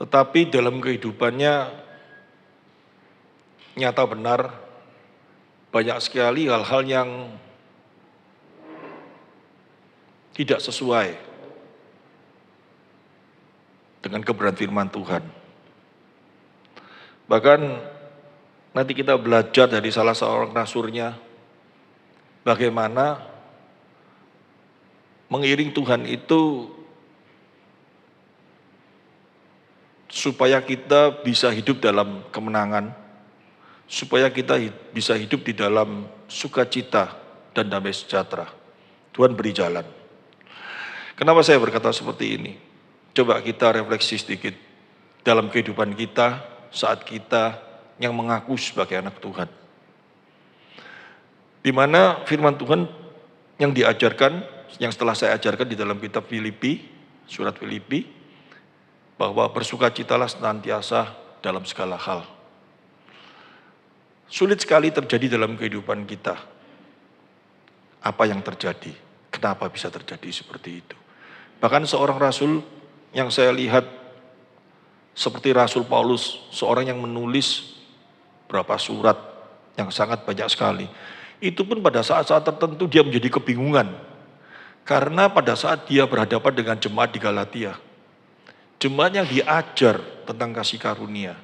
Tetapi dalam kehidupannya nyata benar banyak sekali hal-hal yang tidak sesuai dengan kebenaran firman Tuhan. Bahkan nanti kita belajar dari salah seorang rasulnya bagaimana mengiring Tuhan itu supaya kita bisa hidup dalam kemenangan, supaya kita bisa hidup di dalam sukacita dan damai sejahtera. Tuhan beri jalan. Kenapa saya berkata seperti ini? Coba kita refleksi sedikit dalam kehidupan kita saat kita yang mengaku sebagai anak Tuhan. Di mana firman Tuhan yang diajarkan, yang setelah saya ajarkan di dalam kitab Filipi, surat Filipi, bahwa bersukacitalah senantiasa dalam segala hal. Sulit sekali terjadi dalam kehidupan kita. Apa yang terjadi? Kenapa bisa terjadi seperti itu? Bahkan seorang rasul yang saya lihat seperti Rasul Paulus, seorang yang menulis berapa surat yang sangat banyak sekali. Itu pun pada saat-saat tertentu dia menjadi kebingungan. Karena pada saat dia berhadapan dengan jemaat di Galatia, jemaat yang diajar tentang kasih karunia,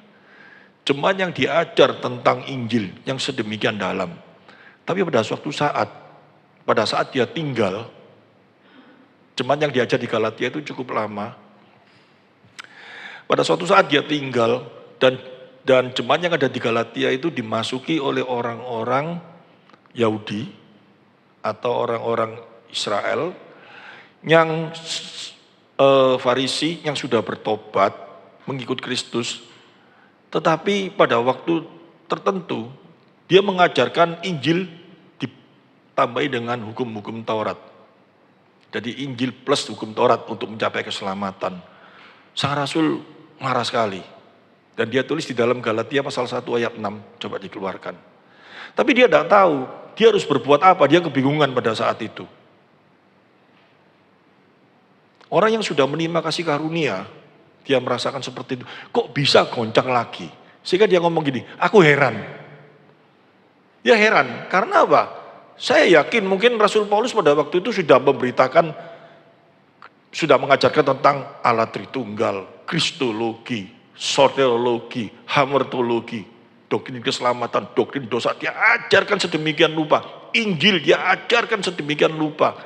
jemaat yang diajar tentang Injil yang sedemikian dalam. Tapi pada saat dia tinggal, jemaat yang diajar di Galatia itu cukup lama. Pada suatu saat dia tinggal dan jemaat yang ada di Galatia itu dimasuki oleh orang-orang Yahudi atau orang-orang Israel yang Farisi yang sudah bertobat mengikut Kristus, tetapi pada waktu tertentu dia mengajarkan Injil ditambahi dengan hukum-hukum Taurat. Jadi Injil plus hukum Taurat untuk mencapai keselamatan. Sang Rasul marah sekali. Dan dia tulis di dalam Galatia pasal 1 ayat 6, coba dikeluarkan. Tapi dia tidak tahu, dia harus berbuat apa, dia kebingungan pada saat itu. Orang yang sudah menerima kasih karunia, dia merasakan seperti itu. Kok bisa goncang lagi? Sehingga dia ngomong gini, aku heran. Dia heran, karena apa? Saya yakin mungkin Rasul Paulus pada waktu itu sudah memberitakan, sudah mengajarkan tentang Allah Tritunggal, Kristologi, soteriologi, hamartologi, doktrin keselamatan, doktrin dosa. Dia ajarkan sedemikian rupa. Injil dia ajarkan sedemikian rupa.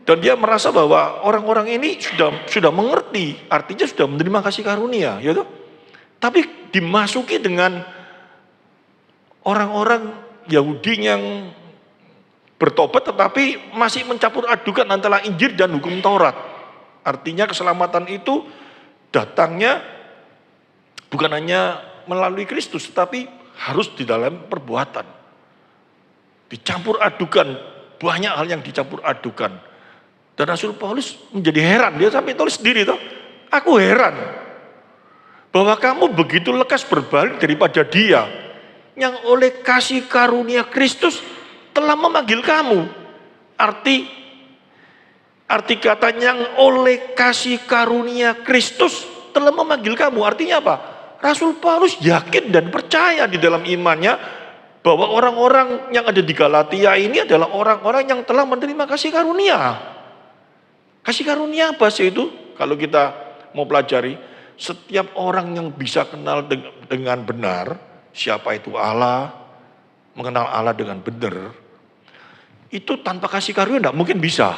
Dan dia merasa bahwa orang-orang ini sudah mengerti, artinya sudah menerima kasih karunia, ya toh? Tapi dimasuki dengan orang-orang Yahudi yang bertobat tetapi masih mencampur adukan antara Injil dan hukum Taurat. Artinya keselamatan itu datangnya bukan hanya melalui Kristus, tetapi harus di dalam perbuatan. Dicampur adukan, banyak hal yang dicampur adukan. Dan Rasul Paulus menjadi heran, dia sampai tulis sendiri toh, aku heran bahwa kamu begitu lekas berbalik daripada dia yang oleh kasih karunia Kristus telah memanggil kamu. Arti katanya yang oleh kasih karunia Kristus telah memanggil kamu, artinya apa? Rasul Paulus yakin dan percaya di dalam imannya bahwa orang-orang yang ada di Galatia ini adalah orang-orang yang telah menerima kasih karunia. Kasih karunia apa sih itu? Kalau kita mau pelajari, setiap orang yang bisa kenal dengan benar, siapa itu Allah, mengenal Allah dengan benar, itu tanpa kasih karunia tidak mungkin bisa.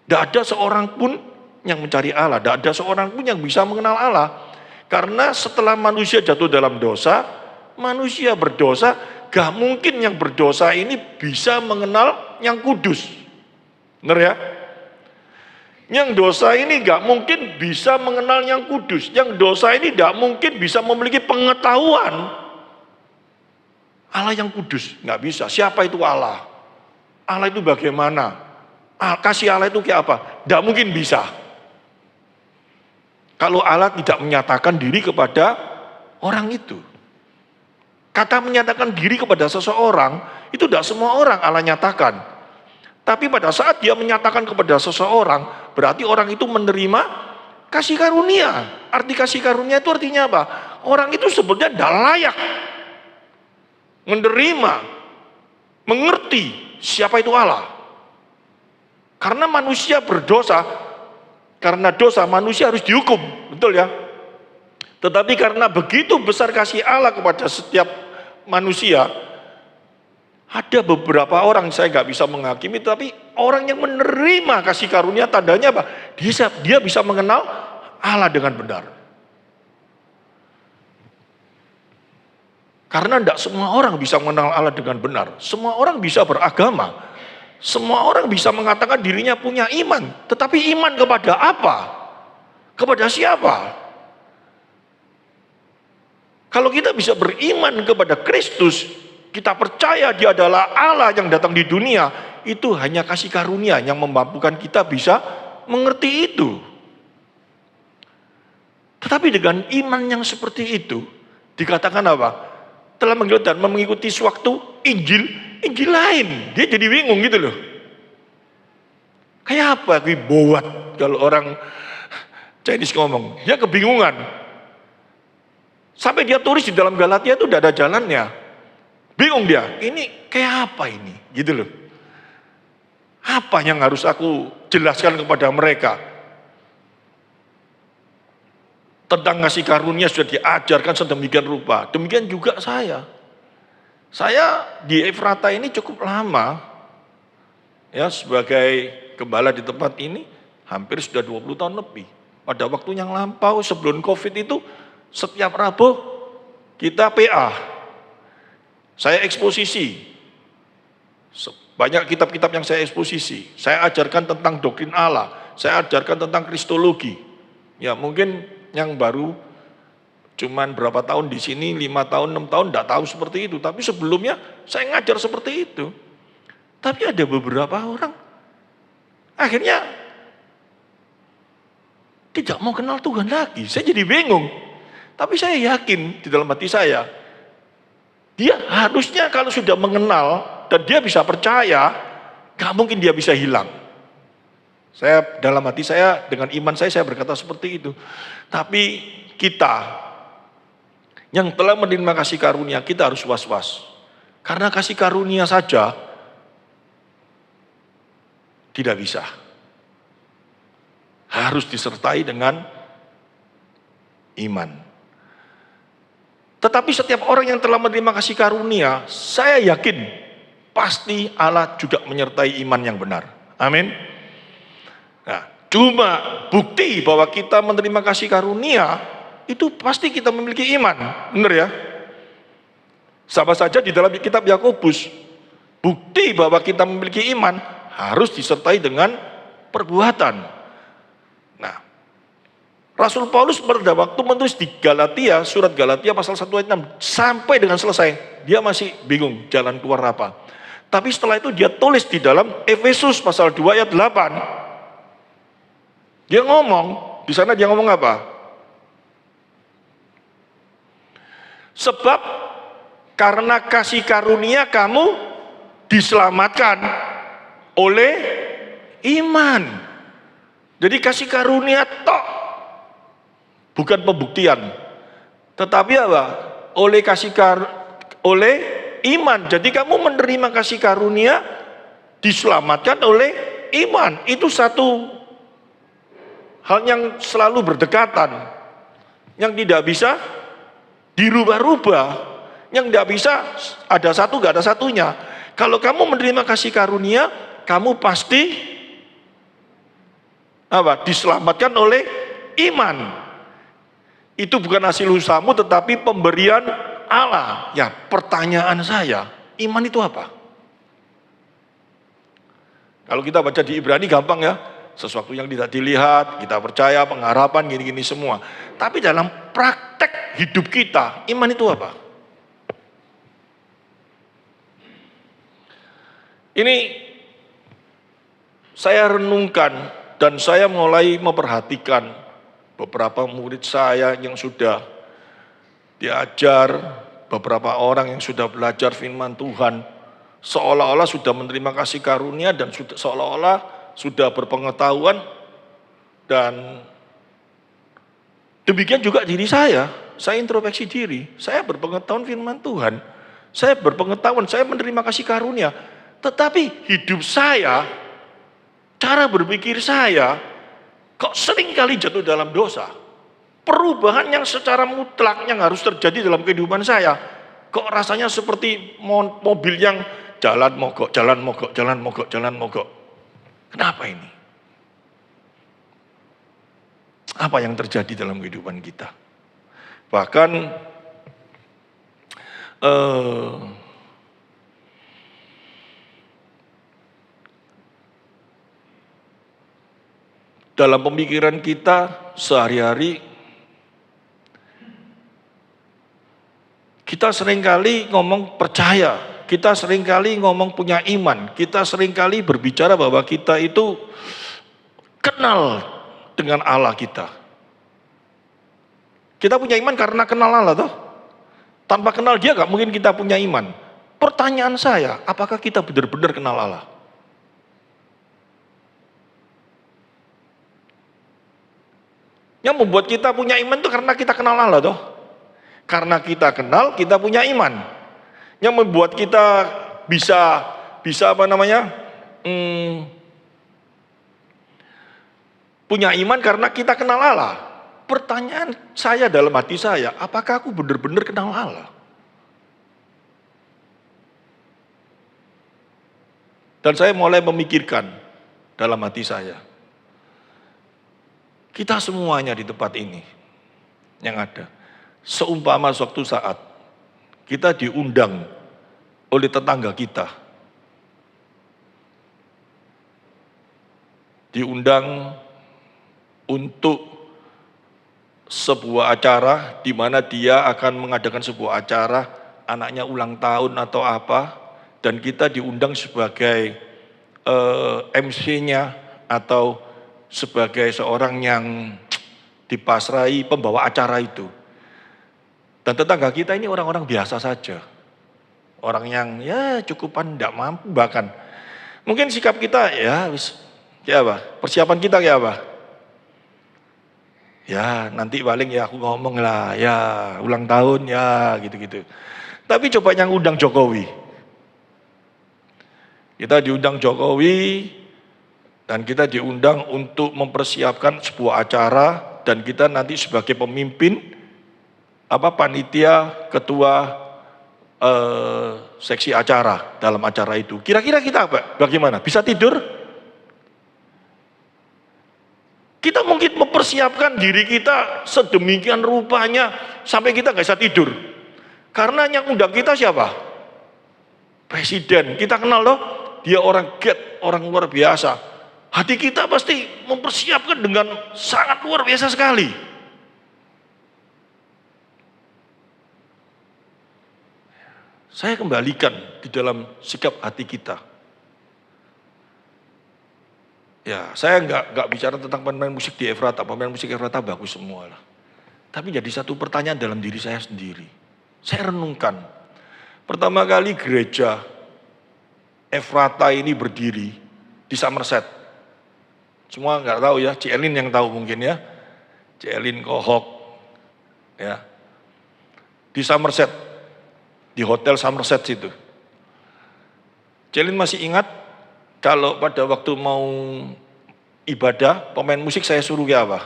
Tidak ada seorang pun yang mencari Allah, tidak ada seorang pun yang bisa mengenal Allah. Karena setelah manusia jatuh dalam dosa, manusia berdosa, gak mungkin yang berdosa ini bisa mengenal yang kudus. Benar ya? Yang dosa ini gak mungkin bisa mengenal yang kudus. Yang dosa ini gak mungkin bisa memiliki pengetahuan Allah yang kudus. Gak bisa. Siapa itu Allah? Allah itu bagaimana? Kasih Allah itu kayak apa? Gak mungkin bisa. Kalau Allah tidak menyatakan diri kepada orang itu. Kata menyatakan diri kepada seseorang, itu tidak semua orang Allah nyatakan. Tapi pada saat dia menyatakan kepada seseorang, berarti orang itu menerima kasih karunia. Arti kasih karunia itu artinya apa? Orang itu sebetulnya tidak layak menerima, mengerti siapa itu Allah. Karena manusia berdosa, karena dosa manusia harus dihukum, betul ya? Tetapi karena begitu besar kasih Allah kepada setiap manusia, ada beberapa orang, saya nggak bisa menghakimi, tapi orang yang menerima kasih karunia, tandanya apa? Dia bisa mengenal Allah dengan benar. Karena tidak semua orang bisa mengenal Allah dengan benar. Semua orang bisa beragama. Semua orang bisa mengatakan dirinya punya iman. Tetapi iman kepada apa? Kepada siapa? Kalau kita bisa beriman kepada Kristus, kita percaya Dia adalah Allah yang datang di dunia, itu hanya kasih karunia yang memampukan kita bisa mengerti itu. Tetapi dengan iman yang seperti itu, dikatakan apa? Telah mengikuti dan mengikuti sewaktu Injil lain. Dia jadi bingung gitu loh. Kayak apa gue bowat kalau orang Chinese ngomong. Dia kebingungan. Sampai dia tulis di dalam Galatia itu tidak ada jalannya. Bingung dia, ini kayak apa ini? Gitu loh. Apa yang harus aku jelaskan kepada mereka? Tentang ngasih karunia sudah diajarkan sedemikian rupa. Demikian juga saya. Saya di Efrata ini cukup lama. Ya, sebagai gembala di tempat ini hampir sudah 20 tahun lebih. Pada waktu yang lampau sebelum Covid itu setiap Rabu kita PA. Saya eksposisi. Banyak kitab-kitab yang saya eksposisi. Saya ajarkan tentang doktrin Allah. Saya ajarkan tentang kristologi. Ya, mungkin yang baru cuman berapa tahun di sini, 5 tahun, 6 tahun, enggak tahu seperti itu. Tapi sebelumnya saya ngajar seperti itu. Tapi ada beberapa orang akhirnya tidak mau kenal Tuhan lagi. Saya jadi bingung. Tapi saya yakin di dalam hati saya, dia harusnya kalau sudah mengenal dan dia bisa percaya, gak mungkin dia bisa hilang. Saya dalam hati saya, dengan iman saya berkata seperti itu. Tapi kita yang telah menerima kasih karunia, kita harus was-was. Karena kasih karunia saja tidak bisa. Harus disertai dengan iman. Tetapi setiap orang yang telah menerima kasih karunia, saya yakin pasti Allah juga menyertai iman yang benar. Amin. Nah, cuma bukti bahwa kita menerima kasih karunia itu pasti kita memiliki iman, benar ya? Sama saja di dalam kitab Yakobus, bukti bahwa kita memiliki iman harus disertai dengan perbuatan. Nah, Rasul Paulus pada waktu menulis di Galatia, surat Galatia pasal 1 ayat 6 sampai dengan selesai, dia masih bingung jalan keluar apa. Tapi setelah itu dia tulis di dalam Efesus pasal 2 ayat 8. Dia ngomong, di sana dia ngomong apa? Sebab karena kasih karunia kamu diselamatkan oleh iman. Jadi kasih karunia tok, bukan pembuktian. Tetapi apa? Oleh iman. Jadi kamu menerima kasih karunia diselamatkan oleh iman. Itu satu hal yang selalu berdekatan, yang tidak bisa dirubah-rubah, yang tidak bisa ada satu gak ada satunya. Kalau kamu menerima kasih karunia, kamu pasti apa? Diselamatkan oleh iman. Itu bukan hasil usahamu, tetapi pemberian Allah. Ya, pertanyaan saya, iman itu apa? Kalau kita baca di Ibrani gampang ya. Sesuatu yang tidak dilihat, kita percaya, pengharapan, gini-gini semua. Tapi dalam praktek hidup kita, iman itu apa? Ini saya renungkan dan saya mulai memperhatikan beberapa murid saya yang sudah diajar, beberapa orang yang sudah belajar firman Tuhan, seolah-olah sudah menerima kasih karunia dan seolah-olah sudah berpengetahuan dan Demikian juga diri saya introspeksi diri, saya berpengetahuan firman Tuhan, saya berpengetahuan, saya menerima kasih karunia, tetapi hidup saya, cara berpikir saya, kok sering kali jatuh dalam dosa. Perubahan yang secara mutlak yang harus terjadi dalam kehidupan saya, kok rasanya seperti mobil yang jalan mogok, jalan mogok, jalan mogok, jalan mogok. Kenapa ini? Apa yang terjadi dalam kehidupan kita? Bahkan dalam pemikiran kita sehari-hari, kita seringkali ngomong percaya, kita seringkali ngomong punya iman, kita seringkali berbicara bahwa kita itu kenal dengan Allah kita. Kita punya iman karena kenal Allah toh. Tanpa kenal dia gak mungkin kita punya iman. Pertanyaan saya, apakah kita benar-benar kenal Allah? Yang membuat kita punya iman itu karena kita kenal Allah toh. Karena kita kenal, kita punya iman. Yang membuat kita bisa apa namanya? Punya iman karena kita kenal Allah. Pertanyaan saya dalam hati saya, apakah aku benar-benar kenal Allah? Dan saya mulai memikirkan dalam hati saya, kita semuanya di tempat ini yang ada, seumpama suatu saat kita diundang oleh tetangga kita, diundang untuk sebuah acara di mana dia akan mengadakan sebuah acara, anaknya ulang tahun atau apa, dan kita diundang sebagai MC-nya atau sebagai seorang yang dipasrai pembawa acara itu. Dan tetangga kita ini orang-orang biasa saja, orang yang ya cukupan tidak mampu bahkan. Mungkin sikap kita ya wis, kayak apa? Persiapan kita kayak apa? Ya nanti paling ya aku ngomong lah, ya ulang tahun ya gitu-gitu. Tapi coba yang undang Jokowi. Kita diundang Jokowi dan kita diundang untuk mempersiapkan sebuah acara dan kita nanti sebagai pemimpin panitia ketua seksi acara dalam acara itu. Kira-kira kita apa? Bagaimana? Bisa tidur? Kita mungkin mempersiapkan diri kita sedemikian rupanya sampai kita nggak bisa tidur. Karena yang undang kita siapa? Presiden. Kita kenal loh, dia orang orang luar biasa. Hati kita pasti mempersiapkan dengan sangat luar biasa sekali. Saya kembalikan di dalam sikap hati kita. Ya, saya nggak bicara tentang pemain musik di Efrata. Pemain musik Efrata bagus semua lah. Tapi jadi satu pertanyaan dalam diri saya sendiri. Saya renungkan. Pertama kali gereja Efrata ini berdiri di Somerset. Semua nggak tahu ya, Cielin yang tahu mungkin ya. Cielin Kohok. Ya. Di Somerset. Di Hotel Somerset situ. Cielin masih ingat kalau pada waktu mau ibadah, pemain musik saya suruh kayak apa?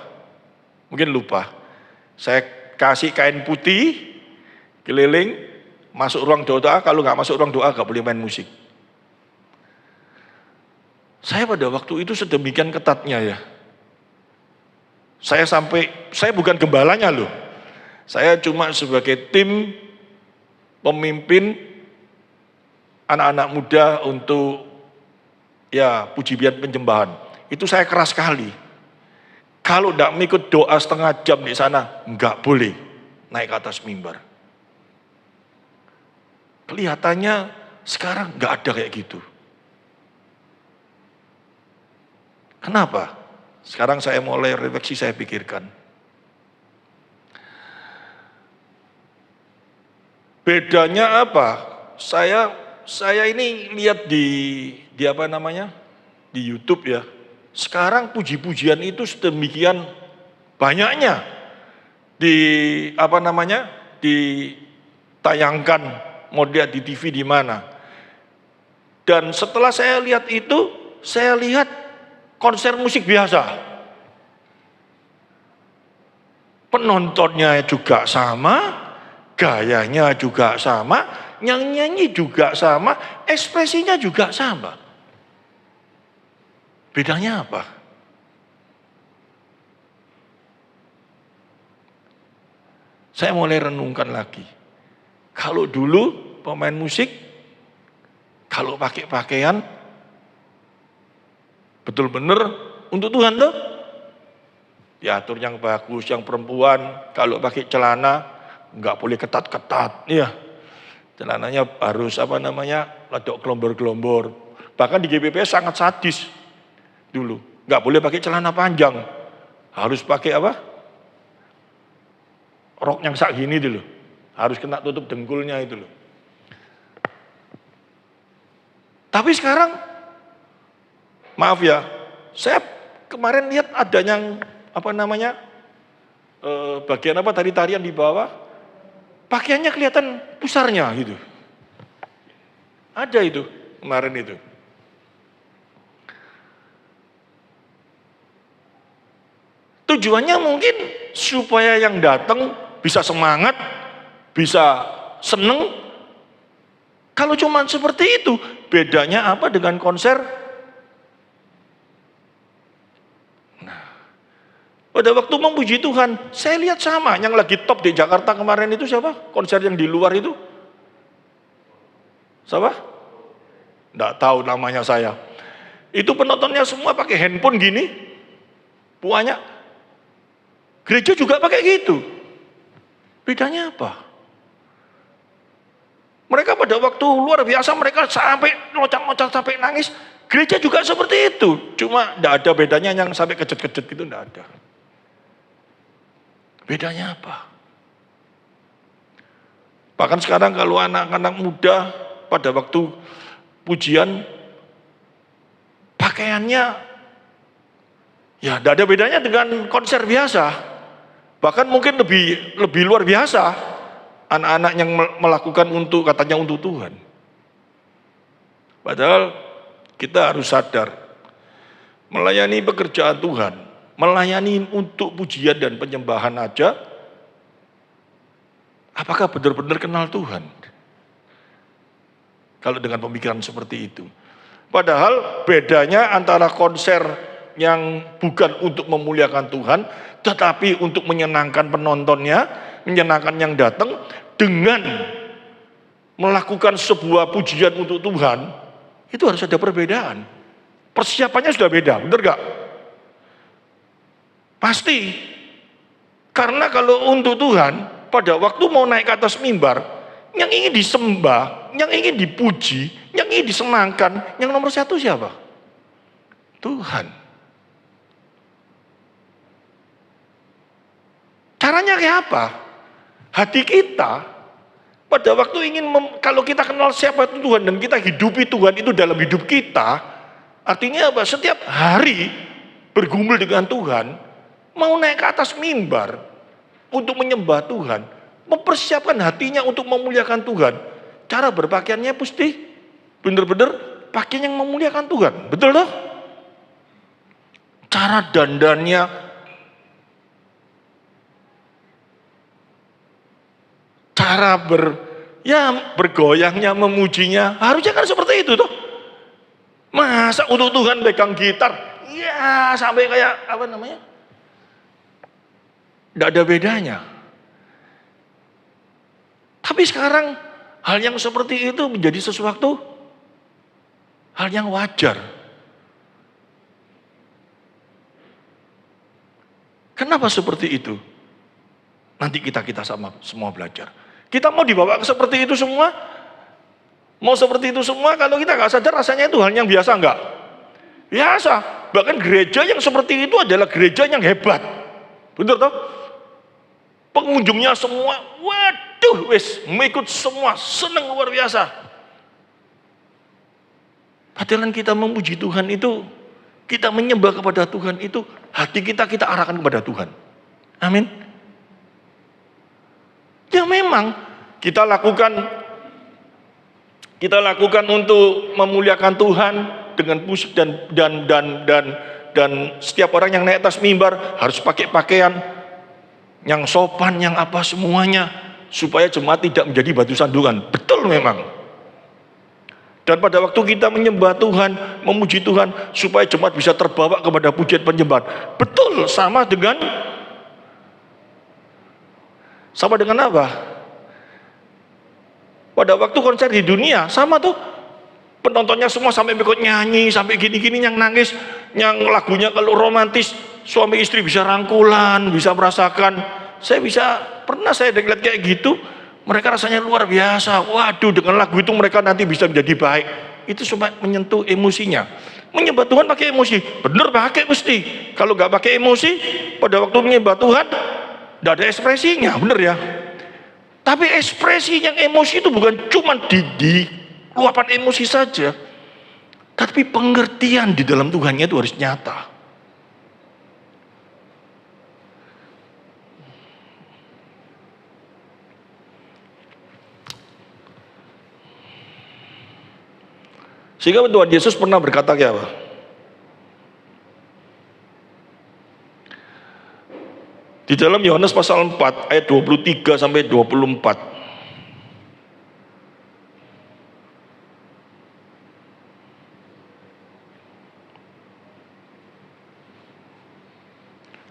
Mungkin lupa. Saya kasih kain putih, keliling, masuk ruang doa, kalau nggak masuk ruang doa nggak boleh main musik. Saya pada waktu itu sedemikian ketatnya ya. Saya bukan gembalanya loh. Saya cuma sebagai tim pemimpin anak-anak muda untuk ya pujian penyembahan. Itu saya keras sekali. Kalau tidak mengikut doa setengah jam di sana, nggak boleh naik ke atas mimbar. Kelihatannya sekarang nggak ada kayak gitu. Kenapa? Sekarang saya mulai refleksi, saya pikirkan. Bedanya apa? Saya ini lihat di apa namanya? Di YouTube ya. Sekarang puji-pujian itu sedemikian banyaknya. di ditayangkan, mau lihat di TV di mana. Dan setelah saya lihat itu, saya lihat konser musik biasa. Penontonnya juga sama, gayanya juga sama, yang nyanyi juga sama, ekspresinya juga sama. Bedanya apa? Saya mulai renungkan lagi. Kalau dulu pemain musik, kalau pakai pakaian, betul benar untuk Tuhan tuh. Diatur yang bagus, yang perempuan, kalau pakai celana, nggak boleh ketat-ketat. Iya, celananya harus ladok gelombor-gelombor. Bahkan di GBPS sangat sadis dulu. Nggak boleh pakai celana panjang. Harus pakai rok yang sak gini dulu. Harus kena tutup dengkulnya itu loh. Tapi sekarang, maaf ya, saya kemarin lihat ada yang bagian tari-tarian di bawah, pakaiannya kelihatan pusarnya gitu. Ada itu kemarin itu. Tujuannya mungkin supaya yang datang bisa semangat, bisa seneng. Kalau cuma seperti itu, bedanya apa dengan konser? Nah, pada waktu memuji Tuhan, saya lihat sama. Yang lagi top di Jakarta kemarin itu siapa? Konser yang di luar itu? Siapa? Nggak tahu namanya saya. Itu penontonnya semua pakai handphone gini. Banyak. Gereja juga pakai gitu. Bedanya apa? Mereka pada waktu luar biasa, mereka sampai loncat-loncat sampai nangis. Gereja juga seperti itu. Cuma tidak ada bedanya yang sampai kejet-kejet gitu, tidak ada. Bedanya apa? Bahkan sekarang kalau anak-anak muda pada waktu pujian, pakaiannya ya tidak ada bedanya dengan konser biasa. Bahkan mungkin lebih luar biasa anak-anak yang melakukan katanya untuk Tuhan. Padahal kita harus sadar, melayani pekerjaan Tuhan, melayani untuk pujian dan penyembahan aja, apakah benar-benar kenal Tuhan? Kalau dengan pemikiran seperti itu. Padahal bedanya antara konser yang bukan untuk memuliakan Tuhan, tetapi untuk menyenangkan penontonnya, menyenangkan yang datang, dengan melakukan sebuah pujian untuk Tuhan, itu harus ada perbedaan. Persiapannya sudah beda, benar gak? Pasti. Karena kalau untuk Tuhan, pada waktu mau naik ke atas mimbar, yang ingin disembah, yang ingin dipuji, yang ingin disenangkan, yang nomor satu siapa? Tuhan. Caranya kayak apa? Hati kita pada waktu ingin kalau kita kenal siapa itu Tuhan dan kita hidupi Tuhan itu dalam hidup kita, artinya apa? Setiap hari bergumul dengan Tuhan, mau naik ke atas mimbar untuk menyembah Tuhan, mempersiapkan hatinya untuk memuliakan Tuhan. Cara berpakaiannya pasti benar-benar pakaian yang memuliakan Tuhan, betul toh? Cara dandannya, cara bergoyangnya, memujinya, harusnya kan seperti itu tuh. Masa untuk Tuhan pegang gitar, ya sampai kayak tidak ada bedanya. Tapi sekarang hal yang seperti itu menjadi sesuatu hal yang wajar. Kenapa seperti itu? Nanti kita sama semua belajar. Kita mau dibawa seperti itu semua? Mau seperti itu semua, kalau kita nggak sadar rasanya itu hal yang biasa enggak? Biasa. Bahkan gereja yang seperti itu adalah gereja yang hebat. Betul toh? Pengunjungnya semua, waduh wis, mengikut semua, senang luar biasa. Padahal kita memuji Tuhan itu, kita menyembah kepada Tuhan itu, hati kita arahkan kepada Tuhan. Amin. Ya memang kita lakukan untuk memuliakan Tuhan dengan musik dan setiap orang yang naik atas mimbar harus pakai pakaian yang sopan, yang apa semuanya, supaya jemaat tidak menjadi batu sandungan. Betul memang. Dan pada waktu kita menyembah Tuhan, memuji Tuhan, supaya jemaat bisa terbawa kepada pujian penyembahan. Betul, sama dengan apa? Pada waktu konser di dunia, sama tuh. Penontonnya semua sampai ikut nyanyi, sampai gini-gini, yang nangis, yang lagunya kalau romantis, suami istri bisa rangkulan, bisa merasakan. Pernah saya lihat kayak gitu, mereka rasanya luar biasa. Waduh, dengan lagu itu mereka nanti bisa menjadi baik. Itu cuma menyentuh emosinya. Menyembah Tuhan pakai emosi, bener pakai mesti. Kalau nggak pakai emosi, pada waktu menyembah Tuhan, nggak ada ekspresinya, bener ya. Tapi ekspresi yang emosi itu bukan cuma di luapan emosi saja, tapi pengertian di dalam Tuhannya itu harus nyata. Sehingga Tuhan Yesus pernah berkata kayak apa? Di dalam Yohanes pasal 4 ayat 23 sampai 24.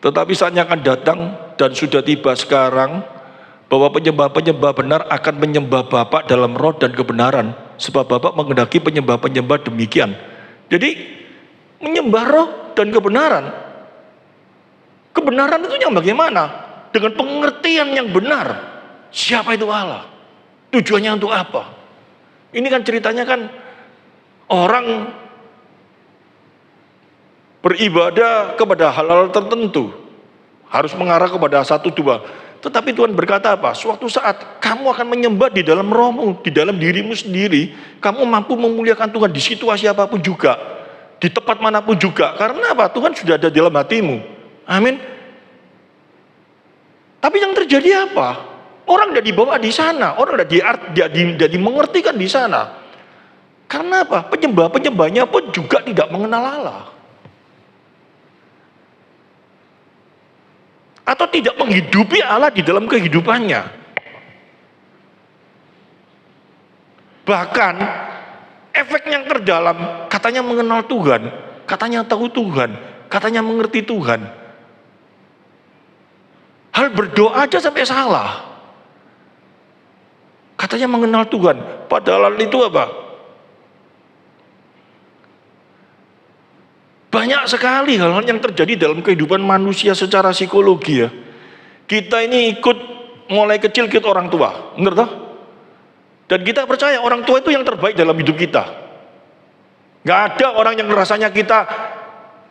Tetapi saatnya akan datang dan sudah tiba sekarang bahwa penyembah-penyembah benar akan menyembah Bapa dalam roh dan kebenaran, sebab Bapa menghendaki penyembah-penyembah demikian. Jadi menyembah roh dan kebenaran. Kebenaran itu yang bagaimana? Dengan pengertian yang benar. Siapa itu Allah? Tujuannya untuk apa? Ini kan ceritanya kan orang beribadah kepada hal-hal tertentu, harus mengarah kepada satu dua. Tetapi Tuhan berkata apa? Suatu saat kamu akan menyembah di dalam rohmu, di dalam dirimu sendiri. Kamu mampu memuliakan Tuhan di situasi apapun juga, di tempat manapun juga. Karena apa? Tuhan sudah ada di dalam hatimu. Amin. Tapi yang terjadi apa? Orang sudah dibawa di sana, orang sudah dimengertikan di sana. Karena apa? Penyembah-penyembahnya pun juga tidak mengenal Allah. Atau tidak menghidupi Allah di dalam kehidupannya. Bahkan efek yang terdalam, katanya mengenal Tuhan, katanya tahu Tuhan, katanya mengerti Tuhan. Hal berdoa aja sampai salah. Katanya mengenal Tuhan, padahal itu apa? Banyak sekali hal-hal yang terjadi dalam kehidupan manusia secara psikologi ya. Kita ini ikut mulai kecil kita orang tua, benar toh? Dan kita percaya orang tua itu yang terbaik dalam hidup kita. Gak ada orang yang rasanya kita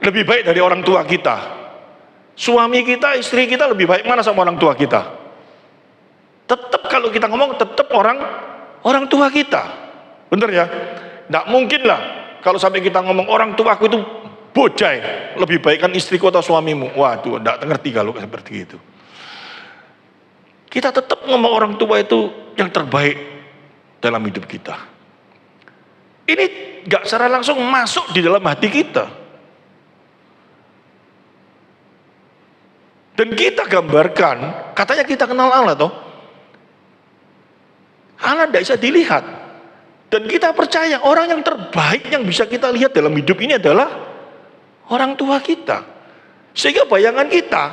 lebih baik dari orang tua kita. Suami kita, istri kita lebih baik mana sama orang tua kita? Tetap kalau kita ngomong tetap orang tua kita, benar ya? Gak mungkin lah kalau sampai kita ngomong orang tua aku itu bojai, lebih baik kan istriku atau suamimu. Waduh, enggak ngerti kalau seperti itu. Kita tetap ngomong orang tua itu yang terbaik dalam hidup kita. Ini enggak secara langsung masuk di dalam hati kita. Dan kita gambarkan, katanya kita kenal Allah toh. Allah enggak bisa dilihat. Dan kita percaya orang yang terbaik yang bisa kita lihat dalam hidup ini adalah orang tua kita. Sehingga bayangan kita,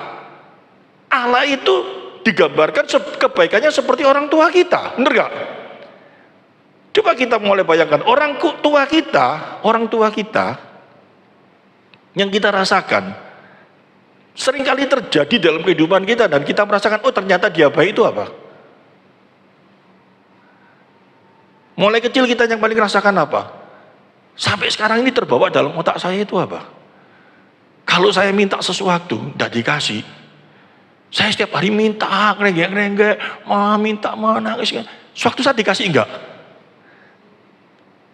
Allah itu digambarkan kebaikannya seperti orang tua kita. Benar gak? Coba kita mulai bayangkan orang tua kita yang kita rasakan seringkali terjadi dalam kehidupan kita, dan kita merasakan oh ternyata dia baik. Itu apa? Mulai kecil kita yang paling rasakan apa? Sampai sekarang ini terbawa dalam otak saya itu apa? Kalau saya minta sesuatu, tidak dikasih. Saya setiap hari minta, ngerenggek, minta, nangis. Suatu saat dikasih enggak.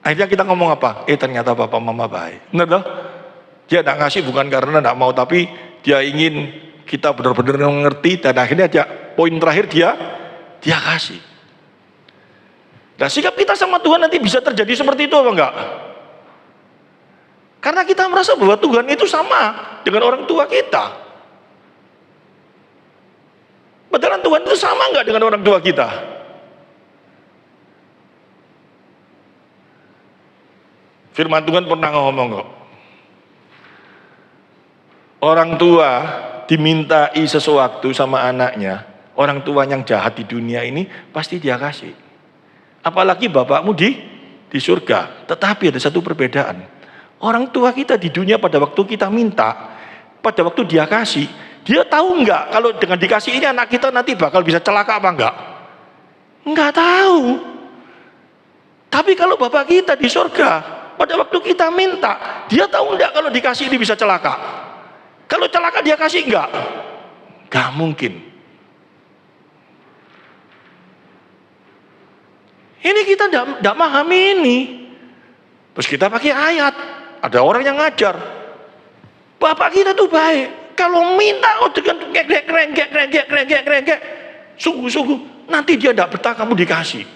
Akhirnya kita ngomong apa? Ternyata papa mama baik. Benar dong? Dia tidak ngasih bukan karena tidak mau, tapi dia ingin kita benar-benar mengerti. Dan akhirnya poin terakhir dia Dia kasih. Nah, sikap kita sama Tuhan nanti bisa terjadi seperti itu apa enggak? Karena kita merasa bahwa Tuhan itu sama dengan orang tua kita. Padahal Tuhan itu sama enggak dengan orang tua kita? Firman Tuhan pernah ngomong kok. Orang tua dimintai sesuatu sama anaknya, orang tua yang jahat di dunia ini pasti dia kasih. Apalagi bapakmu di surga. Tetapi ada satu perbedaan. Orang tua kita di dunia pada waktu kita minta, pada waktu dia kasih, dia tahu enggak kalau dengan dikasih ini anak kita nanti bakal bisa celaka apa enggak? Enggak tahu. Tapi kalau bapak kita di surga, pada waktu kita minta, dia tahu enggak kalau dikasih ini bisa celaka? Kalau celaka dia kasih enggak? Enggak mungkin. Ini kita enggak memahami ini. Terus kita pakai ayat. Ada orang yang ngajar. Bapak kita tuh baik. Kalau minta dengan gerengek, sungguh-sungguh, nanti dia enggak betah kamu dikasih.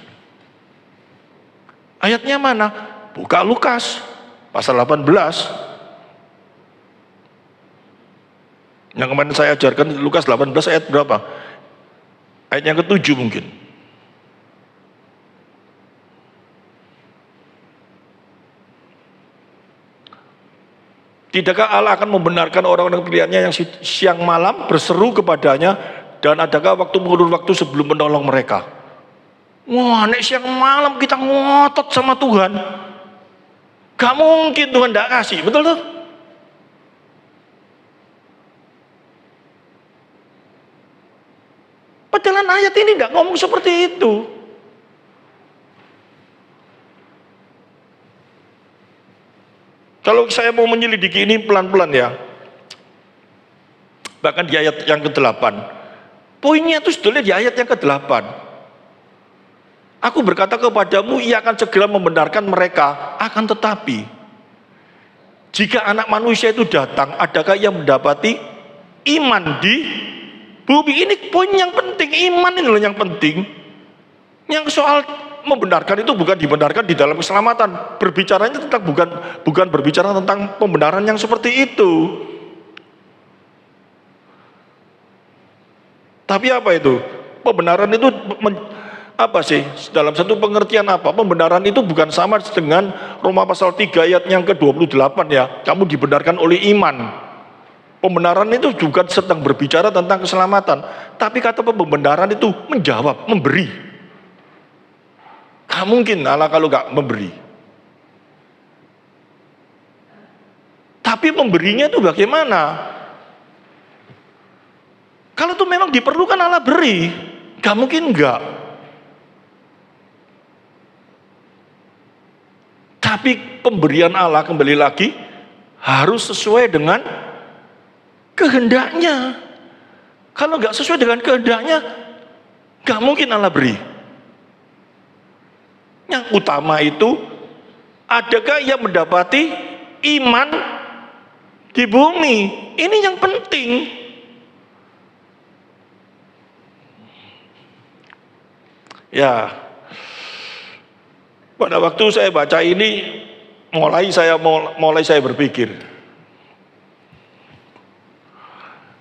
Ayatnya mana? Buka Lukas pasal 18. Yang kemarin saya ajarkan Lukas 18 ayat berapa? Ayat yang ke-7 mungkin. Tidakkah Allah akan membenarkan orang-orang pilihannya yang siang malam berseru kepadanya, dan adakah waktu mengulur waktu sebelum menolong mereka? Wah, nek siang malam kita ngotot sama Tuhan, gak mungkin Tuhan tidak kasih, betul tuh? Padahal ayat ini tidak ngomong seperti itu. Kalau saya mau menyelidiki ini pelan-pelan ya, bahkan di ayat yang ke-8, poinnya itu sebetulnya di ayat yang ke-8. Aku berkata kepadamu, ia akan segera membenarkan mereka, akan tetapi jika anak manusia itu datang, adakah ia mendapati iman di bumi? Ini poin yang penting, iman ini loh yang penting. Yang soal membenarkan itu bukan dibenarkan di dalam keselamatan. Berbicaranya tentang bukan berbicara tentang pembenaran yang seperti itu. Tapi apa itu? Pembenaran itu apa sih? Dalam satu pengertian apa? Pembenaran itu bukan sama dengan Roma pasal 3 ayat yang ke-28 ya. Kamu dibenarkan oleh iman. Pembenaran itu juga sedang berbicara tentang keselamatan. Tapi kata pembenaran itu menjawab, memberi. Gak mungkin Allah kalau gak memberi. Tapi pemberinya itu bagaimana? Kalau itu memang diperlukan Allah beri, gak mungkin enggak. Tapi pemberian Allah kembali lagi harus sesuai dengan kehendaknya. Kalau nggak sesuai dengan kehendaknya, nggak mungkin Allah beri. Yang utama itu, adakah ia mendapati iman di bumi? Ini yang penting. Ya, pada waktu saya baca ini, mulai saya berpikir.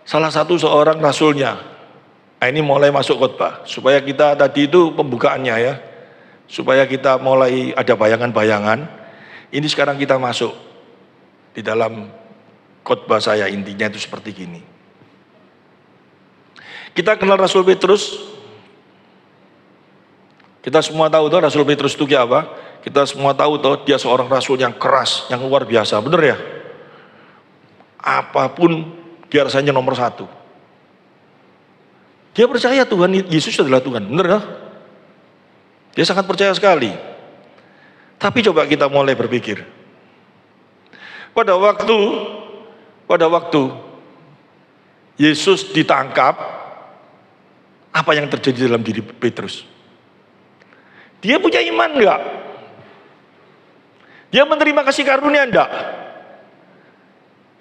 Salah satu seorang rasulnya, ini mulai masuk khotbah, supaya kita tadi itu pembukaannya ya, supaya kita mulai ada bayangan-bayangan. Ini sekarang kita masuk di dalam khotbah saya, intinya itu seperti gini. Kita kenal Rasul Petrus. Kita semua tahu tuh Rasul Petrus itu kayak apa? Kita semua tahu tuh dia seorang rasul yang keras, yang luar biasa, bener ya? Apapun dia rasanya nomor 1. Dia percaya Tuhan Yesus adalah Tuhan, bener ya? Dia sangat percaya sekali. Tapi coba kita mulai berpikir. Pada waktu Yesus ditangkap, apa yang terjadi dalam diri Petrus? Dia punya iman enggak? Dia menerima kasih karunia enggak?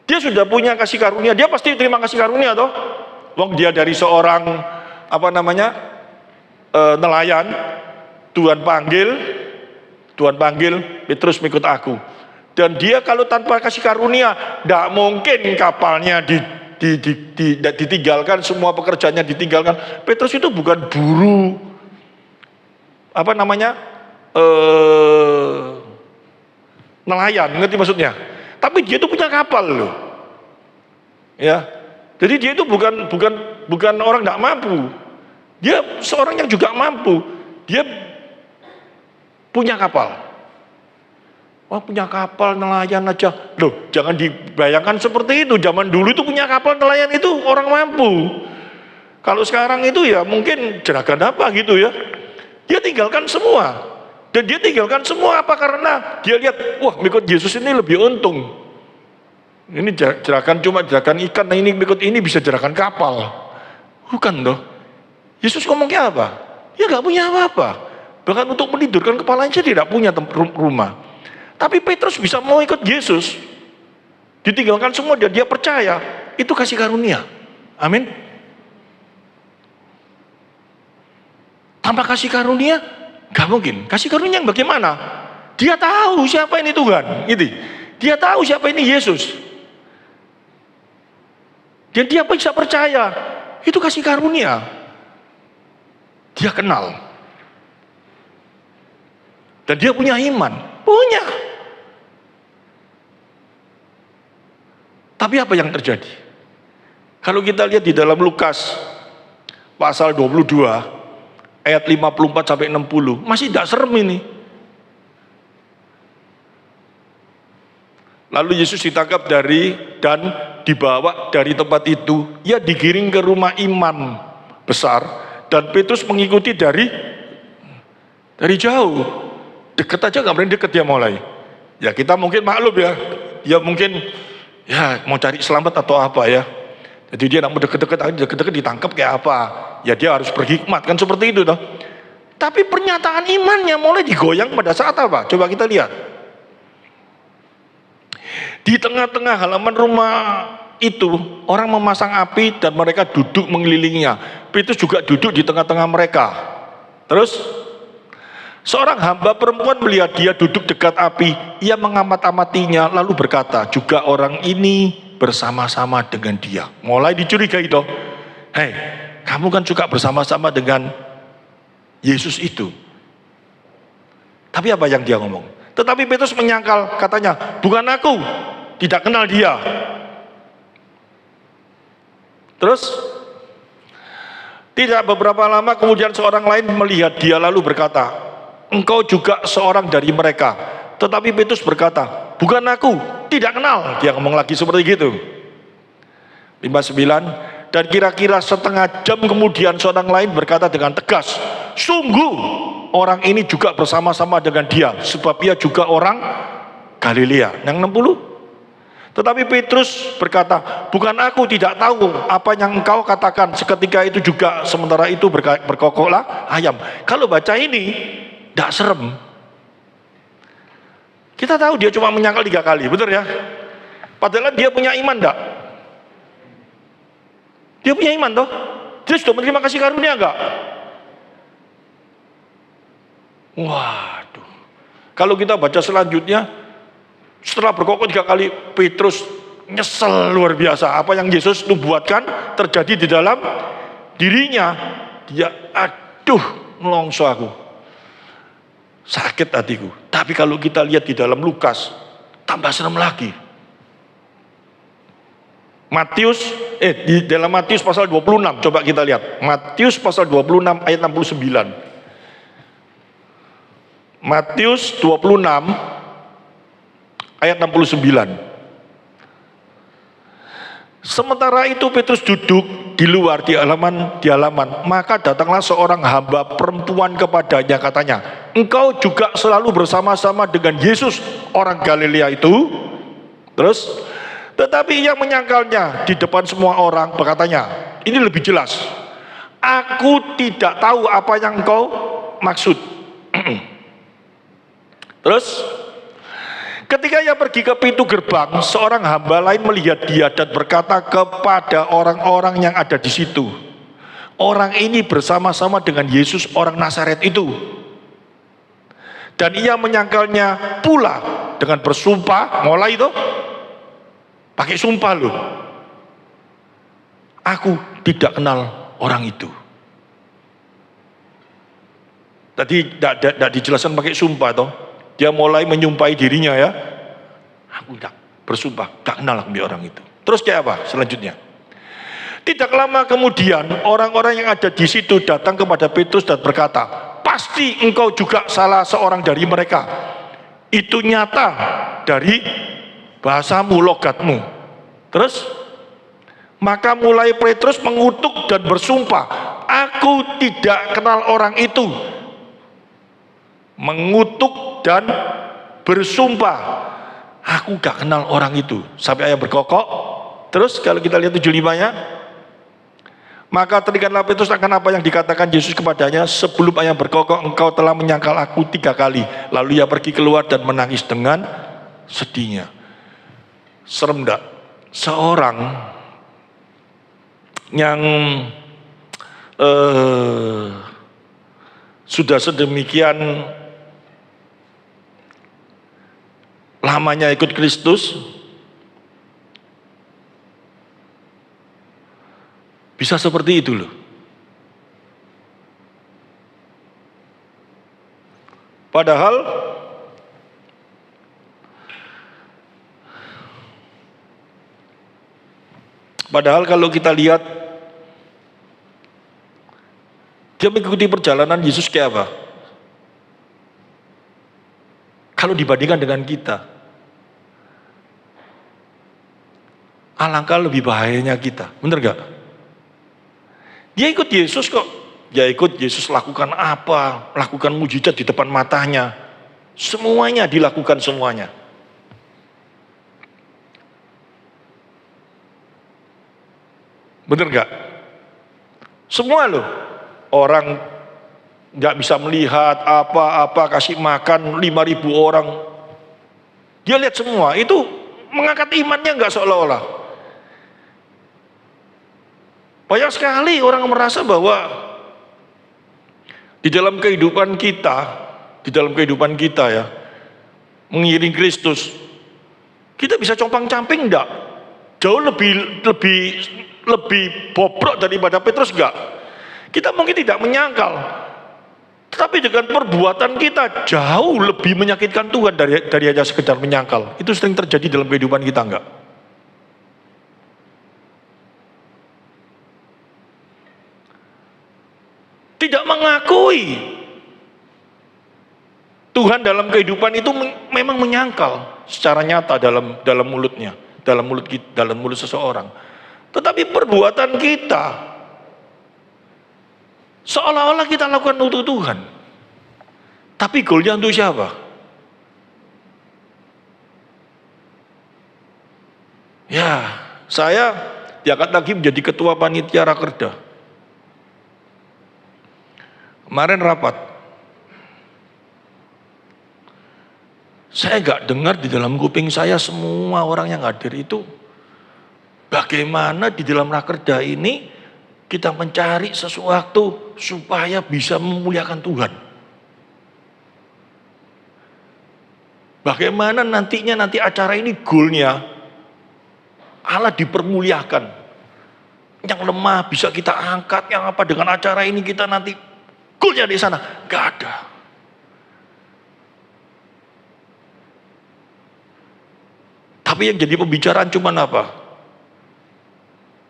Dia sudah punya kasih karunia, dia pasti terima kasih karunia toh. Wong dia dari seorang nelayan, Tuhan panggil Petrus mengikut aku. Dan dia kalau tanpa kasih karunia, tidak mungkin kapalnya ditinggalkan, semua pekerjaannya ditinggalkan. Petrus itu bukan buru, nelayan, ngerti maksudnya? Tapi dia itu punya kapal loh, ya. Jadi dia itu bukan orang tidak mampu. Dia seorang yang juga mampu. Dia punya kapal. Wah, punya kapal nelayan aja. Loh, jangan dibayangkan seperti itu. Zaman dulu itu punya kapal nelayan itu orang mampu. Kalau sekarang itu ya mungkin jeragan apa gitu ya. Dia tinggalkan semua. Dan dia tinggalkan semua apa? Karena dia lihat, wah, mengikut Yesus ini lebih untung. Ini jeragan cuma jeragan ikan, nah ini mengikut ini bisa jeragan kapal. Bukan toh. Yesus ngomongnya apa? Dia nggak punya apa-apa. Bahkan untuk menidurkan kepalanya dia tidak punya rumah. Tapi Petrus bisa mau ikut Yesus, ditinggalkan semua dan dia percaya, itu kasih karunia. Amin. Tanpa kasih karunia, gak mungkin. Kasih karunia yang bagaimana? Dia tahu siapa ini Tuhan, gitu. Dia tahu siapa ini Yesus. Dan dia bisa percaya, itu kasih karunia. Dia kenal. Dan dia punya iman, punya. Tapi apa yang terjadi? Kalau kita lihat di dalam Lukas pasal 22 ayat 54 sampai 60, masih tidak serem ini. Lalu Yesus ditangkap dan dibawa dari tempat itu, ia digiring ke rumah imam besar dan Petrus mengikuti dari jauh. Deket aja nggak berani deket dia mulai. Ya kita mungkin maklum ya, dia mungkin ya mau cari selamat atau apa ya. Jadi dia nak mau deket-deket ditangkap kayak apa. Ya dia harus berhikmat kan seperti itu toh. Tapi pernyataan imannya mulai digoyang pada saat apa? Coba kita lihat. Di tengah-tengah halaman rumah itu orang memasang api dan mereka duduk mengelilinginya. Petrus juga duduk di tengah-tengah mereka. Terus seorang hamba perempuan melihat dia duduk dekat api. Ia mengamat-amatinya lalu berkata, juga orang ini bersama-sama dengan dia. Mulai dicurigai toh. Hei, kamu kan juga bersama-sama dengan Yesus itu. Tapi apa yang dia ngomong? Tetapi Petrus menyangkal, katanya, bukan aku, tidak kenal dia. Terus tidak beberapa lama kemudian seorang lain melihat dia lalu berkata, engkau juga seorang dari mereka. Tetapi Petrus berkata, bukan aku, tidak kenal. Dia ngomong lagi seperti gitu. 59. Dan kira-kira setengah jam kemudian seorang lain berkata dengan tegas, sungguh orang ini juga bersama-sama dengan dia, sebab ia juga orang Galilea. Yang 60. Tetapi Petrus berkata, bukan aku, tidak tahu apa yang engkau katakan. Seketika itu juga sementara itu berkokoklah ayam. Kalau baca ini tidak serem. Kita tahu dia cuma menyangkal 3 kali, betul ya? Padahal dia punya iman enggak? Dia punya iman toh? Dia sudah menerima kasih karunia enggak? Waduh. Kalau kita baca selanjutnya, setelah berkokok 3 kali, Petrus nyesel luar biasa. Apa yang Yesus nubuatkan terjadi di dalam dirinya. Dia, aduh, nelongso aku. Sakit hatiku. Tapi kalau kita lihat di dalam Lukas, tambah serem lagi. Di dalam Matius pasal 26, coba kita lihat. Matius pasal 26 ayat 69. Matius 26 ayat 69. Sementara itu Petrus duduk di luar di halaman, maka datanglah seorang hamba perempuan kepadanya, katanya, engkau juga selalu bersama-sama dengan Yesus orang Galilea itu. Terus tetapi ia menyangkalnya di depan semua orang, berkatanya, ini lebih jelas, aku tidak tahu apa yang engkau maksud. Terus ketika ia pergi ke pintu gerbang, seorang hamba lain melihat dia dan berkata kepada orang-orang yang ada di situ, orang ini bersama-sama dengan Yesus orang Nazaret itu. Dan ia menyangkalnya pula dengan bersumpah, mulai itu pakai sumpah loh. Aku tidak kenal orang itu. Tadi tidak dijelaskan pakai sumpah toh. Dia mulai menyumpahi dirinya ya. Aku tidak bersumpah, tidak kenal aku orang itu. Terus kayak apa selanjutnya? Tidak lama kemudian orang-orang yang ada di situ datang kepada Petrus dan berkata, pasti engkau juga salah seorang dari mereka. Itu nyata dari bahasamu, logatmu. Terus maka mulai Petrus mengutuk dan bersumpah, aku tidak kenal orang itu. Mengutuk dan bersumpah, aku gak kenal orang itu. Sampai ayat berkokok. Terus kalau kita lihat 75-nya, maka teringatlah Petrus akan apa yang dikatakan Yesus kepadanya, sebelum ayam berkokok engkau telah menyangkal aku 3 kali. Lalu ia pergi keluar dan menangis dengan sedihnya. Serem enggak? Seorang yang sudah sedemikian lamanya ikut Kristus, bisa seperti itu loh. Padahal kalau kita lihat dia mengikuti perjalanan Yesus kayak apa? Kalau dibandingkan dengan kita, alangkah lebih bahayanya kita, bener gak? Dia ikut Yesus kok, dia ikut Yesus lakukan apa, lakukan mujizat di depan matanya, semuanya dilakukan semuanya. Bener gak? Semua loh, orang nggak bisa melihat apa-apa, kasih makan 5.000 orang, dia lihat semua, itu mengangkat imannya nggak seolah-olah. Banyak sekali orang merasa bahwa di dalam kehidupan kita ya, mengiring Kristus, kita bisa compang-camping enggak? Jauh lebih bobrok daripada Petrus enggak? Kita mungkin tidak menyangkal, tetapi dengan perbuatan kita jauh lebih menyakitkan Tuhan dari hanya sekedar menyangkal. Itu sering terjadi dalam kehidupan kita enggak? Tidak mengakui Tuhan dalam kehidupan itu memang menyangkal secara nyata dalam mulutnya, dalam mulut seseorang. Tetapi perbuatan kita seolah-olah kita lakukan untuk Tuhan. Tapi goalnya untuk siapa? Ya, saya diangkat lagi menjadi ketua panitia Rakerda. Kemarin rapat, saya gak dengar di dalam kuping saya semua orang yang hadir itu bagaimana di dalam Rakerda ini kita mencari sesuatu supaya bisa memuliakan Tuhan. Bagaimana nanti acara ini goalnya Allah dipermuliakan. Yang lemah bisa kita angkat, yang apa dengan acara ini kita nanti goalnya di sana. Gak ada. Tapi yang jadi pembicaraan cuma apa?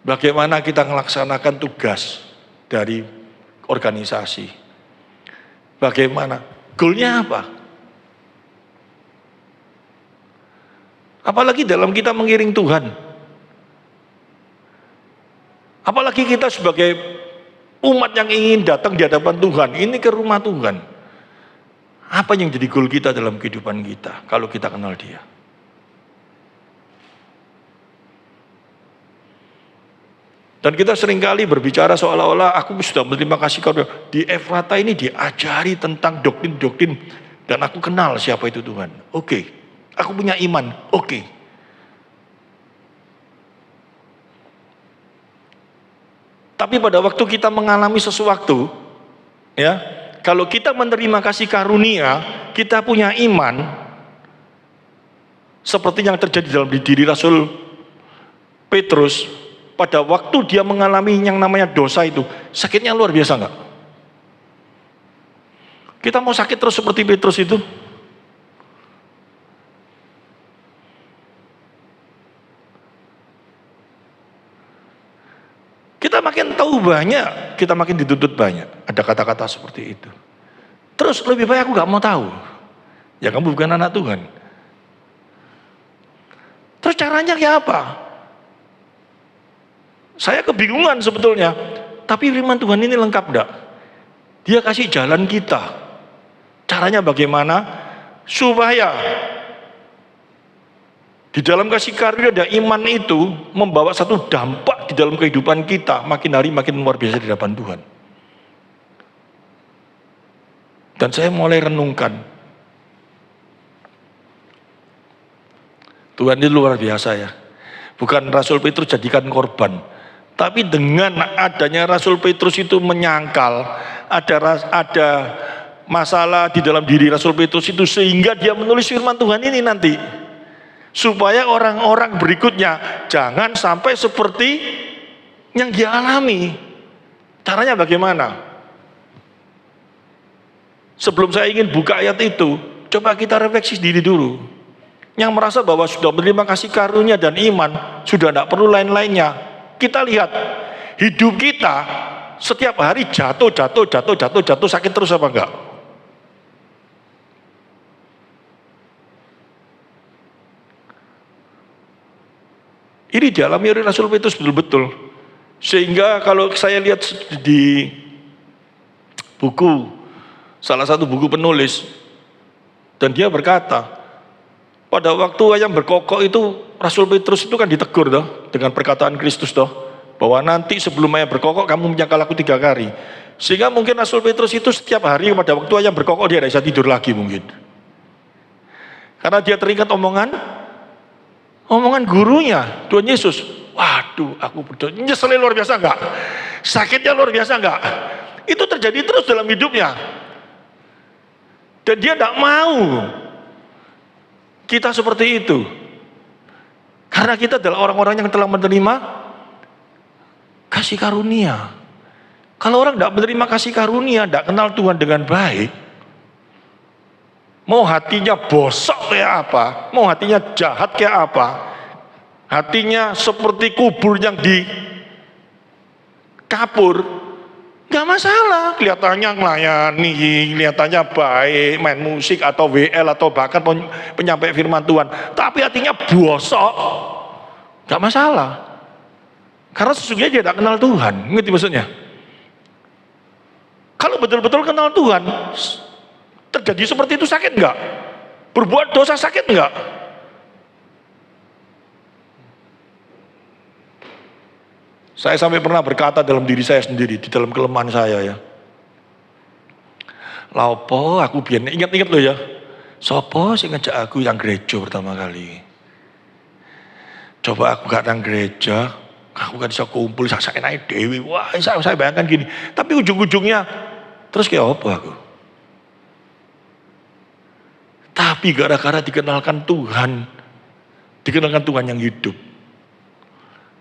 Bagaimana kita melaksanakan tugas dari organisasi. Bagaimana? Goalnya apa? Apalagi dalam kita mengiring Tuhan. Apalagi kita sebagai umat yang ingin datang di hadapan Tuhan, ini ke rumah Tuhan. Apa yang jadi goal kita dalam kehidupan kita kalau kita kenal Dia? Dan kita seringkali berbicara seolah-olah aku sudah berterima kasih kepada di Efrata ini diajari tentang doktrin-doktrin dan aku kenal siapa itu Tuhan. Oke. Aku punya iman. Oke. Tapi pada waktu kita mengalami sesuatu, ya, kalau kita menerima kasih karunia, kita punya iman, seperti yang terjadi dalam diri Rasul Petrus, pada waktu dia mengalami yang namanya dosa itu, sakitnya luar biasa nggak? Kita mau sakit terus seperti Petrus itu? Kita makin tahu banyak, kita makin dituntut banyak. Ada kata-kata seperti itu. Terus lebih baik aku nggak mau tahu. Ya kamu bukan anak Tuhan. Terus caranya kayak apa? Saya kebingungan sebetulnya. Tapi firman Tuhan ini lengkap enggak? Dia kasih jalan kita. Caranya bagaimana? Supaya di dalam kasih karunia ada iman itu membawa satu dampak di dalam kehidupan kita, makin hari makin luar biasa di hadapan Tuhan. Dan saya mulai renungkan, Tuhan ini luar biasa ya. Bukan Rasul Petrus jadikan korban, tapi dengan adanya Rasul Petrus itu menyangkal, ada masalah di dalam diri Rasul Petrus itu, sehingga dia menulis firman Tuhan ini nanti. Supaya orang-orang berikutnya jangan sampai seperti yang dia alami. Caranya bagaimana? Sebelum saya ingin buka ayat itu, coba kita refleksi diri dulu. Yang merasa bahwa sudah menerima kasih karunia dan iman, sudah tidak perlu lain-lainnya. Kita lihat, hidup kita setiap hari jatuh, sakit terus apa enggak? Ini dialami oleh Rasul Petrus betul-betul. Sehingga kalau saya lihat di buku, salah satu buku penulis, dan dia berkata, pada waktu ayam berkokok itu, Rasul Petrus itu kan ditegur toh, dengan perkataan Kristus toh, bahwa nanti sebelum ayam berkokok kamu menyangkal aku 3 kali. Sehingga mungkin Rasul Petrus itu setiap hari pada waktu ayam berkokok dia tidak bisa tidur lagi mungkin. Karena dia teringat omongan gurunya, Tuhan Yesus. Waduh, aku berdoa, nyeselnya luar biasa enggak? Sakitnya luar biasa enggak? Itu terjadi terus dalam hidupnya. Dan dia tidak mau kita seperti itu. Karena kita adalah orang-orang yang telah menerima kasih karunia. Kalau orang tidak menerima kasih karunia, tidak kenal Tuhan dengan baik, mau hatinya bosok kayak apa, mau hatinya jahat kayak apa, hatinya seperti kubur yang dikapur, gak masalah. Kelihatannya melayani, kelihatannya baik, main musik atau WL atau bahkan penyampai firman Tuhan, tapi hatinya bosok, gak masalah. Karena sesungguhnya dia tidak kenal Tuhan. Ngerti maksudnya? Kalau betul-betul kenal Tuhan, terjadi seperti itu sakit enggak? Berbuat dosa sakit enggak? Saya sampai pernah berkata dalam diri saya sendiri, di dalam kelemahan saya ya. Laopo aku biar ingat-ingat loh ya. Sopo sing ngejak aku yang gereja pertama kali. Coba aku gak nang gereja, aku kan bisa kumpul sak enake dewi. Wah, saya bayangkan gini. Tapi ujung-ujungnya terus kayak apa aku? Tapi gara-gara dikenalkan Tuhan yang hidup.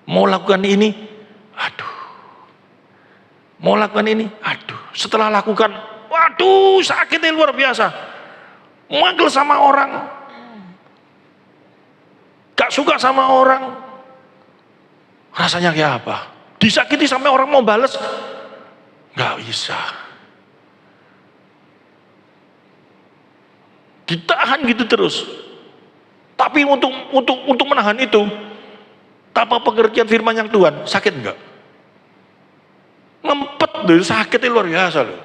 Mau lakukan ini, aduh. Mau lakukan ini, aduh. Setelah lakukan, waduh, sakitnya luar biasa. Manggil sama orang, gak suka sama orang, rasanya kayak apa? Disakiti sampai orang mau bales, gak bisa. Ditahan gitu terus. Tapi untuk menahan itu, tanpa pengertian firman yang Tuhan, sakit enggak? Ngempet deh, sakitnya luar biasa loh.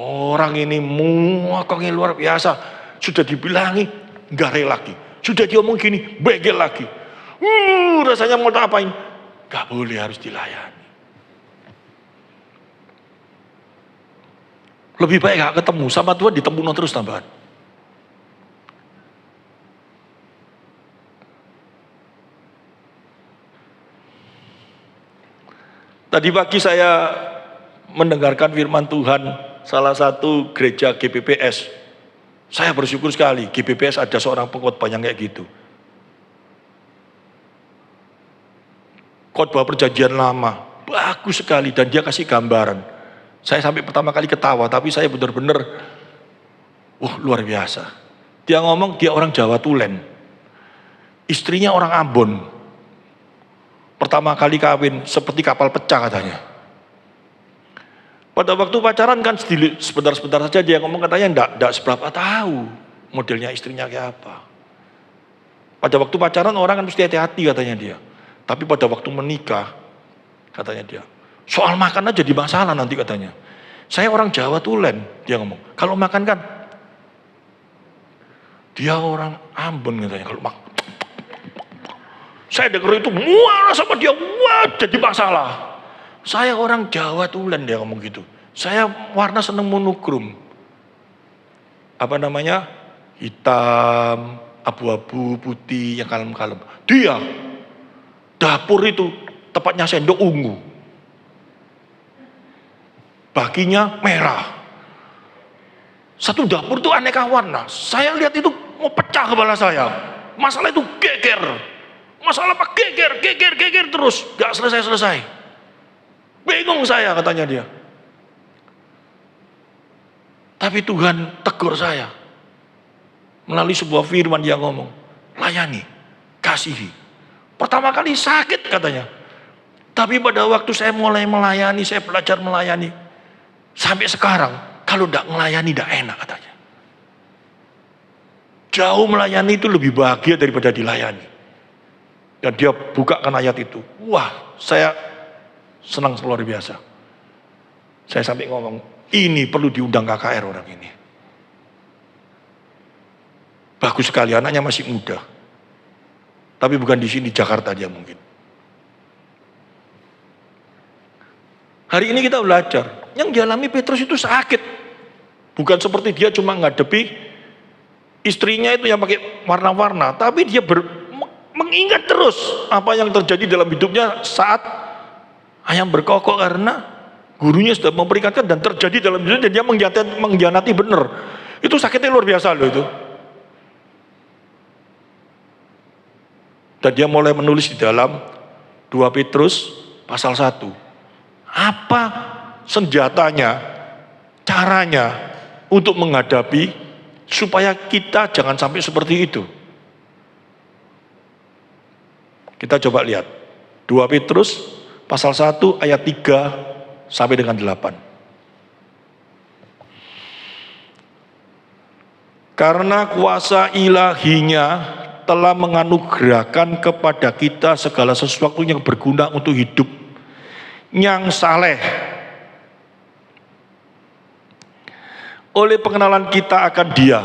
Orang ini muakangnya luar biasa. Sudah dibilangi, enggak rela lagi. Sudah diomong gini, begel lagi. Rasanya mau apain? Enggak boleh, harus dilayani. Lebih baik gak ketemu sama Tuhan, ditemu terus tambahan. Tadi pagi saya mendengarkan firman Tuhan salah satu gereja GBPS. Saya bersyukur sekali GBPS ada seorang pengkhotbah yang kayak gitu. Khotbah perjanjian lama, bagus sekali dan dia kasih gambaran. Saya sampai pertama kali ketawa, tapi saya benar-benar, luar biasa. Dia ngomong dia orang Jawa Tulen, istrinya orang Ambon. Pertama kali kawin seperti kapal pecah katanya. Pada waktu pacaran kan sebentar-sebentar saja dia ngomong katanya enggak seberapa tahu modelnya istrinya kayak apa. Pada waktu pacaran orang kan mesti hati-hati katanya dia. Tapi pada waktu menikah katanya dia, soal makan aja jadi masalah nanti katanya. Saya orang Jawa Tulen, dia ngomong. Kalau makan kan, dia orang Ambon katanya. Kalau makan, saya dengar itu mual sama dia, jadi masalah. Saya orang Jawa Tulen, dia ngomong gitu. Saya warna seneng monokrom. Apa namanya? Hitam, abu-abu, putih, yang kalem-kalem. Dia, dapur itu, tepatnya sendok ungu. Baginya merah. Satu dapur itu aneka warna. Saya lihat itu mau pecah kepala saya. Masalah itu geger. Masalah apa? Geger terus. Gak selesai-selesai. Bingung saya katanya dia. Tapi Tuhan tegur saya. Melalui sebuah firman dia ngomong. Layani, kasihi. Pertama kali sakit katanya. Tapi pada waktu saya mulai melayani, saya belajar melayani. Sampai sekarang, kalau tidak melayani tidak enak katanya. Jauh melayani itu lebih bahagia daripada dilayani. Dan dia bukakan ayat itu. Wah, saya senang luar biasa. Saya sampai ngomong, ini perlu diundang KKR orang ini. Bagus sekali, anaknya masih muda. Tapi bukan di sini, Jakarta dia mungkin. Hari ini kita belajar, yang dialami Petrus itu sakit. Bukan seperti dia cuma ngadepi istrinya itu yang pakai warna-warna, tapi dia mengingat terus apa yang terjadi dalam hidupnya saat ayam berkokok karena gurunya sudah memperingatkan dan terjadi dalam hidupnya dan dia mengkhianati benar. Itu sakitnya luar biasa loh itu. Dan dia mulai menulis di dalam 2 Petrus pasal 1. Apa senjatanya, caranya untuk menghadapi supaya kita jangan sampai seperti itu. Kita coba lihat 2 Petrus pasal 1 ayat 3 sampai dengan 8. Karena kuasa ilahinya telah menganugerahkan kepada kita segala sesuatu yang berguna untuk hidup yang saleh. Oleh pengenalan kita akan Dia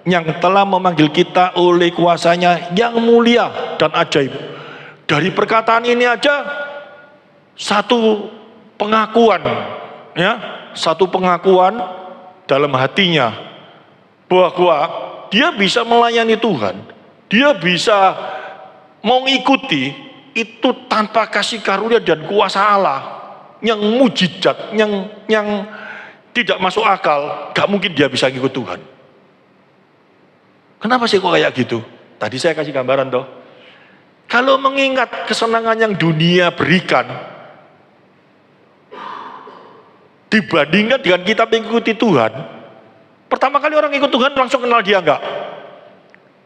yang telah memanggil kita oleh kuasanya yang mulia dan ajaib. Dari perkataan ini aja satu pengakuan, ya, satu pengakuan dalam hatinya bahwa dia bisa melayani Tuhan, dia bisa mengikuti itu tanpa kasih karunia dan kuasa Allah yang mujizat, yang tidak masuk akal, gak mungkin dia bisa ngikut Tuhan. Kenapa sih kok kayak gitu? Tadi saya kasih gambaran toh. Kalau mengingat kesenangan yang dunia berikan, dibandingkan dengan kita mengikuti Tuhan, pertama kali orang ikut Tuhan langsung kenal dia enggak?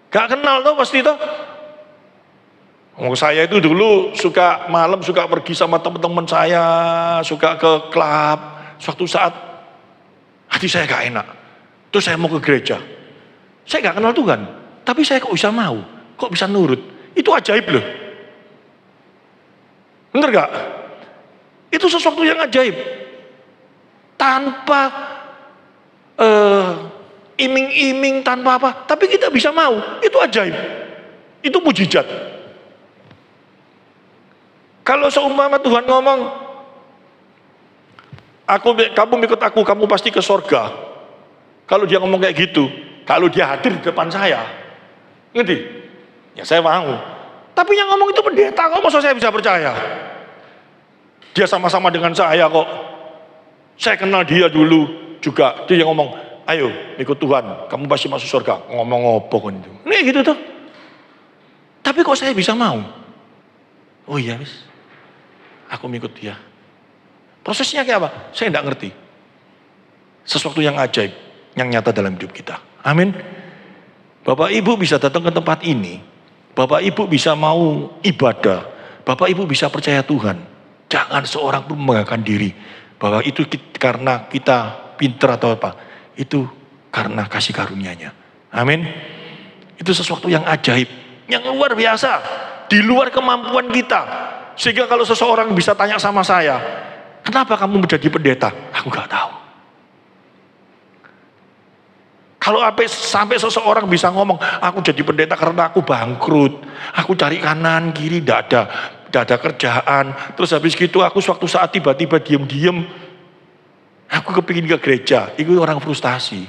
Gak kenal toh pasti toh. Saya itu dulu suka malam suka pergi sama teman-teman saya, suka ke klub. Suatu saat hati saya gak enak. Terus saya mau ke gereja. Saya gak kenal Tuhan, tapi saya kok bisa mau, kok bisa nurut. Itu ajaib loh. Bener gak? Itu sesuatu yang ajaib. Tanpa iming-iming, tanpa apa. Tapi kita bisa mau. Itu ajaib. Itu mujizat. Kalau seumpama Tuhan ngomong, kamu ikut aku, kamu pasti ke sorga. Kalau dia ngomong kayak gitu, kalau dia hadir di depan saya, ngerti? Ya saya mau. Tapi yang ngomong itu pendeta, kok masa saya bisa percaya? Dia sama-sama dengan saya kok. Saya kenal dia dulu juga. Dia yang ngomong, ayo ikut Tuhan, kamu pasti masuk surga. Ngomong apa kan itu. Nih gitu tuh. Tapi kok saya bisa mau? Oh iya wis, aku ikut dia. Prosesnya kayak apa? Saya tidak ngerti. Sesuatu yang ajaib, yang nyata dalam hidup kita. Amin. Bapak Ibu bisa datang ke tempat ini. Bapak Ibu bisa mau ibadah. Bapak Ibu bisa percaya Tuhan. Jangan seorang pun membanggakan diri. Bahwa itu karena kita pintar atau apa. Itu karena kasih karunia-Nya. Amin. Itu sesuatu yang ajaib. Yang luar biasa. Di luar kemampuan kita. Sehingga kalau seseorang bisa tanya sama saya, kenapa kamu menjadi pendeta? Aku gak tahu. Kalau sampai seseorang bisa ngomong, aku jadi pendeta karena aku bangkrut, aku cari kanan kiri, tidak ada kerjaan. Terus habis gitu aku suatu saat tiba-tiba diem-diem, aku kepingin ke gereja. Itu orang frustasi.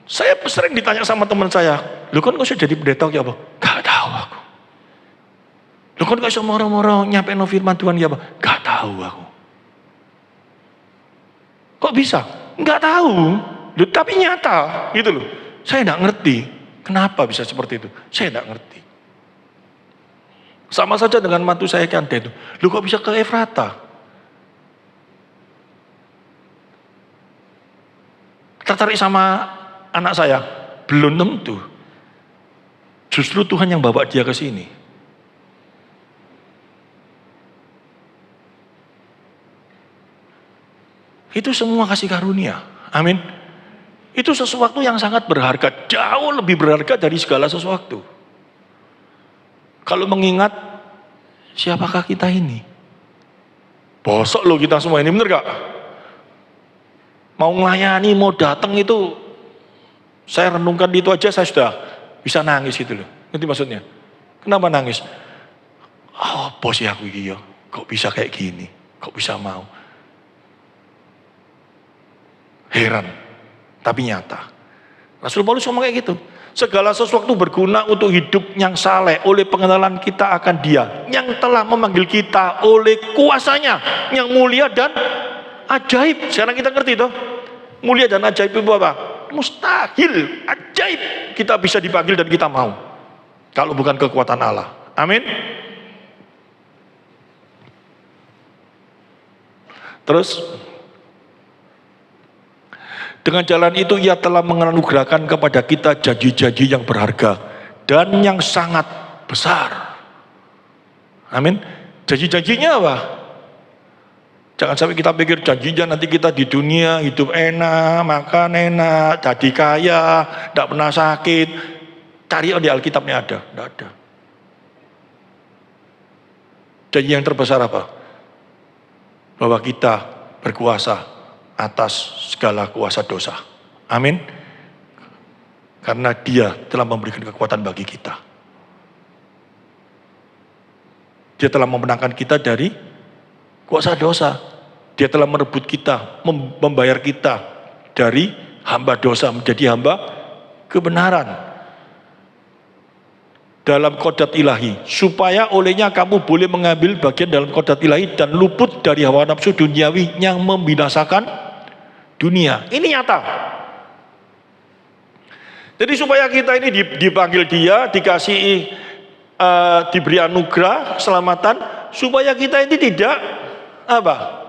Saya sering ditanya sama teman saya, lu kan gak usah jadi pendeta ya apa? Gak tahu aku. Lu kan gak usah moro-moro nyampein firman Tuhan ya apa? Gak tahu aku. Kok bisa? Enggak tahu. Loh, tapi nyata gitu loh. Saya enggak ngerti kenapa bisa seperti itu. Saya enggak ngerti. Sama saja dengan mantu saya Kanda itu. Loh kok bisa ke Efrata? Tertarik sama anak saya? Belum tentu. Justru Tuhan yang bawa dia ke sini. Itu semua kasih karunia. Amin. Itu sesuatu yang sangat berharga. Jauh lebih berharga dari segala sesuatu. Kalau mengingat siapakah kita ini? Bosok loh kita semua ini, bener gak? Mau melayani, mau datang itu, saya renungkan itu aja saya sudah bisa nangis gitu loh. Ngerti maksudnya? Kenapa nangis? Oh bos ya aku iya. Kok bisa kayak gini? Kok bisa mau? Heran, tapi nyata. Rasul Paulus ngomong kayak gitu. Segala sesuatu berguna untuk hidup yang saleh oleh pengenalan kita akan Dia yang telah memanggil kita oleh kuasanya yang mulia dan ajaib. Sekarang kita ngerti toh? Mulia dan ajaib itu apa? Mustahil, ajaib kita bisa dipanggil dan kita mau. Kalau bukan kekuatan Allah. Amin. Terus dengan jalan itu Ia telah menganugerahkan kepada kita janji-janji yang berharga dan yang sangat besar. Amin. Janji-janjinya apa? Jangan sampai kita pikir janjinya nanti kita di dunia hidup enak, makan enak, jadi kaya, tidak pernah sakit. Cari di Alkitabnya ada, tidak ada. Janji yang terbesar apa? Bahwa kita berkuasa atas segala kuasa dosa. Amin. Karena Dia telah memberikan kekuatan bagi kita. Dia telah memenangkan kita dari kuasa dosa. Dia telah merebut kita, membayar kita dari hamba dosa menjadi hamba kebenaran. Dalam kodrat ilahi, supaya olehnya kamu boleh mengambil bagian dalam kodrat ilahi dan luput dari hawa nafsu duniawi yang membinasakan dunia. Ini nyata. Jadi supaya kita ini dipanggil Dia, dikasih diberi anugerah keselamatan, supaya kita ini tidak apa?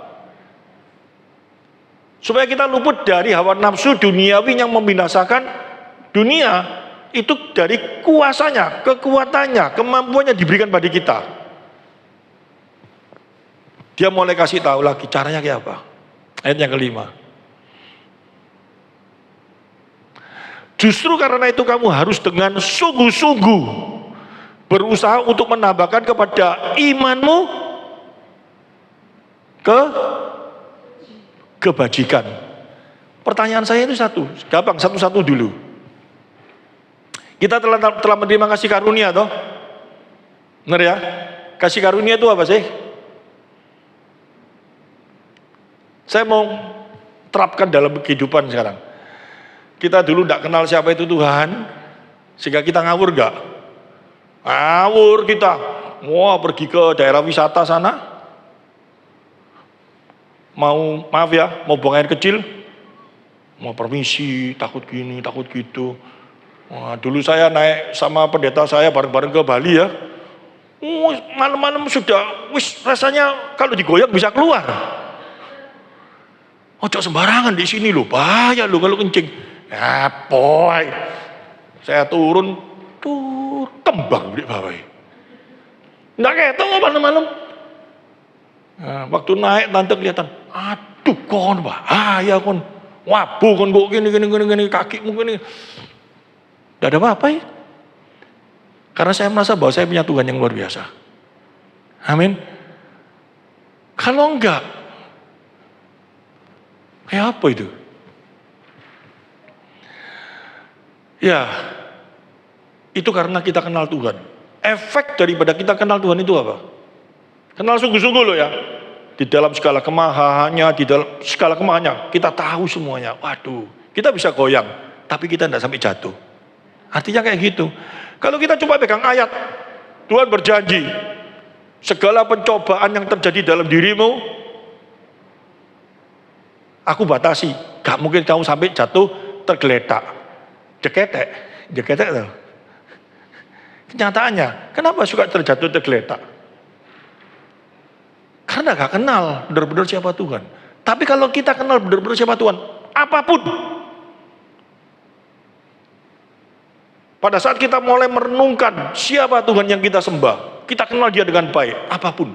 Supaya kita luput dari hawa nafsu duniawi yang membinasakan dunia. Itu dari kuasanya, kekuatannya, kemampuannya diberikan pada kita. Dia mulai kasih tahu lagi caranya kayak apa. Ayat yang kelima. Justru karena itu kamu harus dengan sungguh-sungguh berusaha untuk menambahkan kepada imanmu kebajikan. Pertanyaan saya itu satu, gampang, satu-satu dulu. Kita telah menerima kasih karunia toh? Benar ya? Kasih karunia itu apa sih? Saya mau terapkan dalam kehidupan sekarang. Kita dulu tidak kenal siapa itu Tuhan, sehingga kita ngawur gak? Ngawur kita. Wah, pergi ke daerah wisata sana. Maaf ya, mau buang air kecil. Mau permisi, takut gini, takut gitu. Wah, dulu saya naik sama pendeta saya bareng-bareng ke Bali ya. Malam-malam sudah, rasanya kalau digoyang bisa keluar. Ojo sembarangan di sini loh, bahaya loh kalau kencing. Ya, boy. Saya turun, tembang di bawah. Nggak ketok malam-malam. Nah, waktu naik tante kelihatan, aduh kon bahaya kon. Wabu kon kok gini kaki mungkin ini. Tidak ada apa-apa ya. Karena saya merasa bahwa saya punya Tuhan yang luar biasa. Amin. Kalau enggak, kayak apa itu? Ya, itu karena kita kenal Tuhan. Efek daripada kita kenal Tuhan itu apa? Kenal sungguh-sungguh loh ya. Di dalam segala kemahannya, di dalam segala kemahannya, kita tahu semuanya. Waduh, kita bisa goyang, tapi kita tidak sampai jatuh. Artinya kayak gitu. Kalau kita coba pegang ayat, Tuhan berjanji, segala pencobaan yang terjadi dalam dirimu, aku batasi. Gak mungkin kamu sampai jatuh tergeletak. Jeketek tuh. Kenyataannya, kenapa suka terjatuh tergeletak? Karena gak kenal benar-benar siapa Tuhan. Tapi kalau kita kenal benar-benar siapa Tuhan, apapun. Pada saat kita mulai merenungkan siapa Tuhan yang kita sembah, kita kenal dia dengan baik, apapun.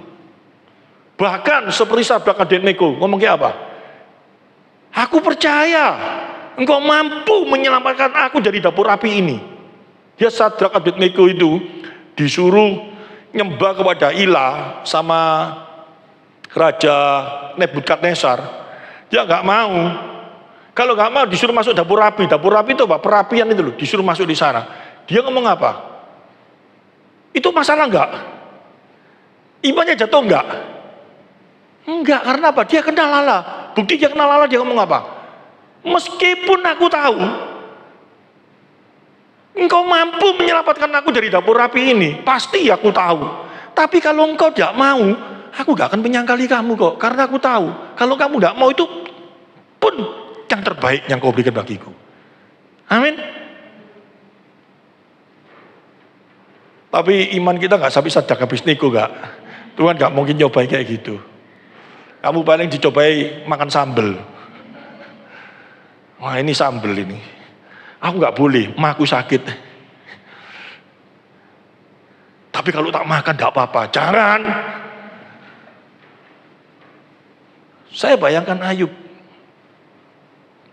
Bahkan seperti Sadrak Abednego, ngomong kayak apa? Aku percaya engkau mampu menyelamatkan aku dari dapur api ini. Dia Sadrak Abednego itu disuruh nyembah kepada Ilah sama Raja Nebukadnezar. Dia nggak mau. Kalau nggak mau disuruh masuk dapur api. Dapur api itu apa? Perapian itu loh. Disuruh masuk di sana. Dia ngomong apa? Itu masalah nggak? Imannya jatuh nggak? Enggak, karena apa? Dia kenal Allah. Bukti dia kenal Allah, dia ngomong apa? Meskipun aku tahu engkau mampu menyelamatkan aku dari dapur api ini, pasti aku tahu. Tapi kalau engkau tidak mau, aku gak akan menyangkali kamu kok. Karena aku tahu, kalau kamu tidak mau itu pun yang terbaik yang kau berikan bagiku. Amin. Tapi iman kita gak sampai Sadrak Abednego gak. Tuhan gak mungkin nyobain kayak gitu. Kamu paling dicobai makan sambel. Wah ini sambel ini. Aku gak boleh, aku sakit. Tapi kalau tak makan gak apa-apa. Jangan. Saya bayangkan Ayub.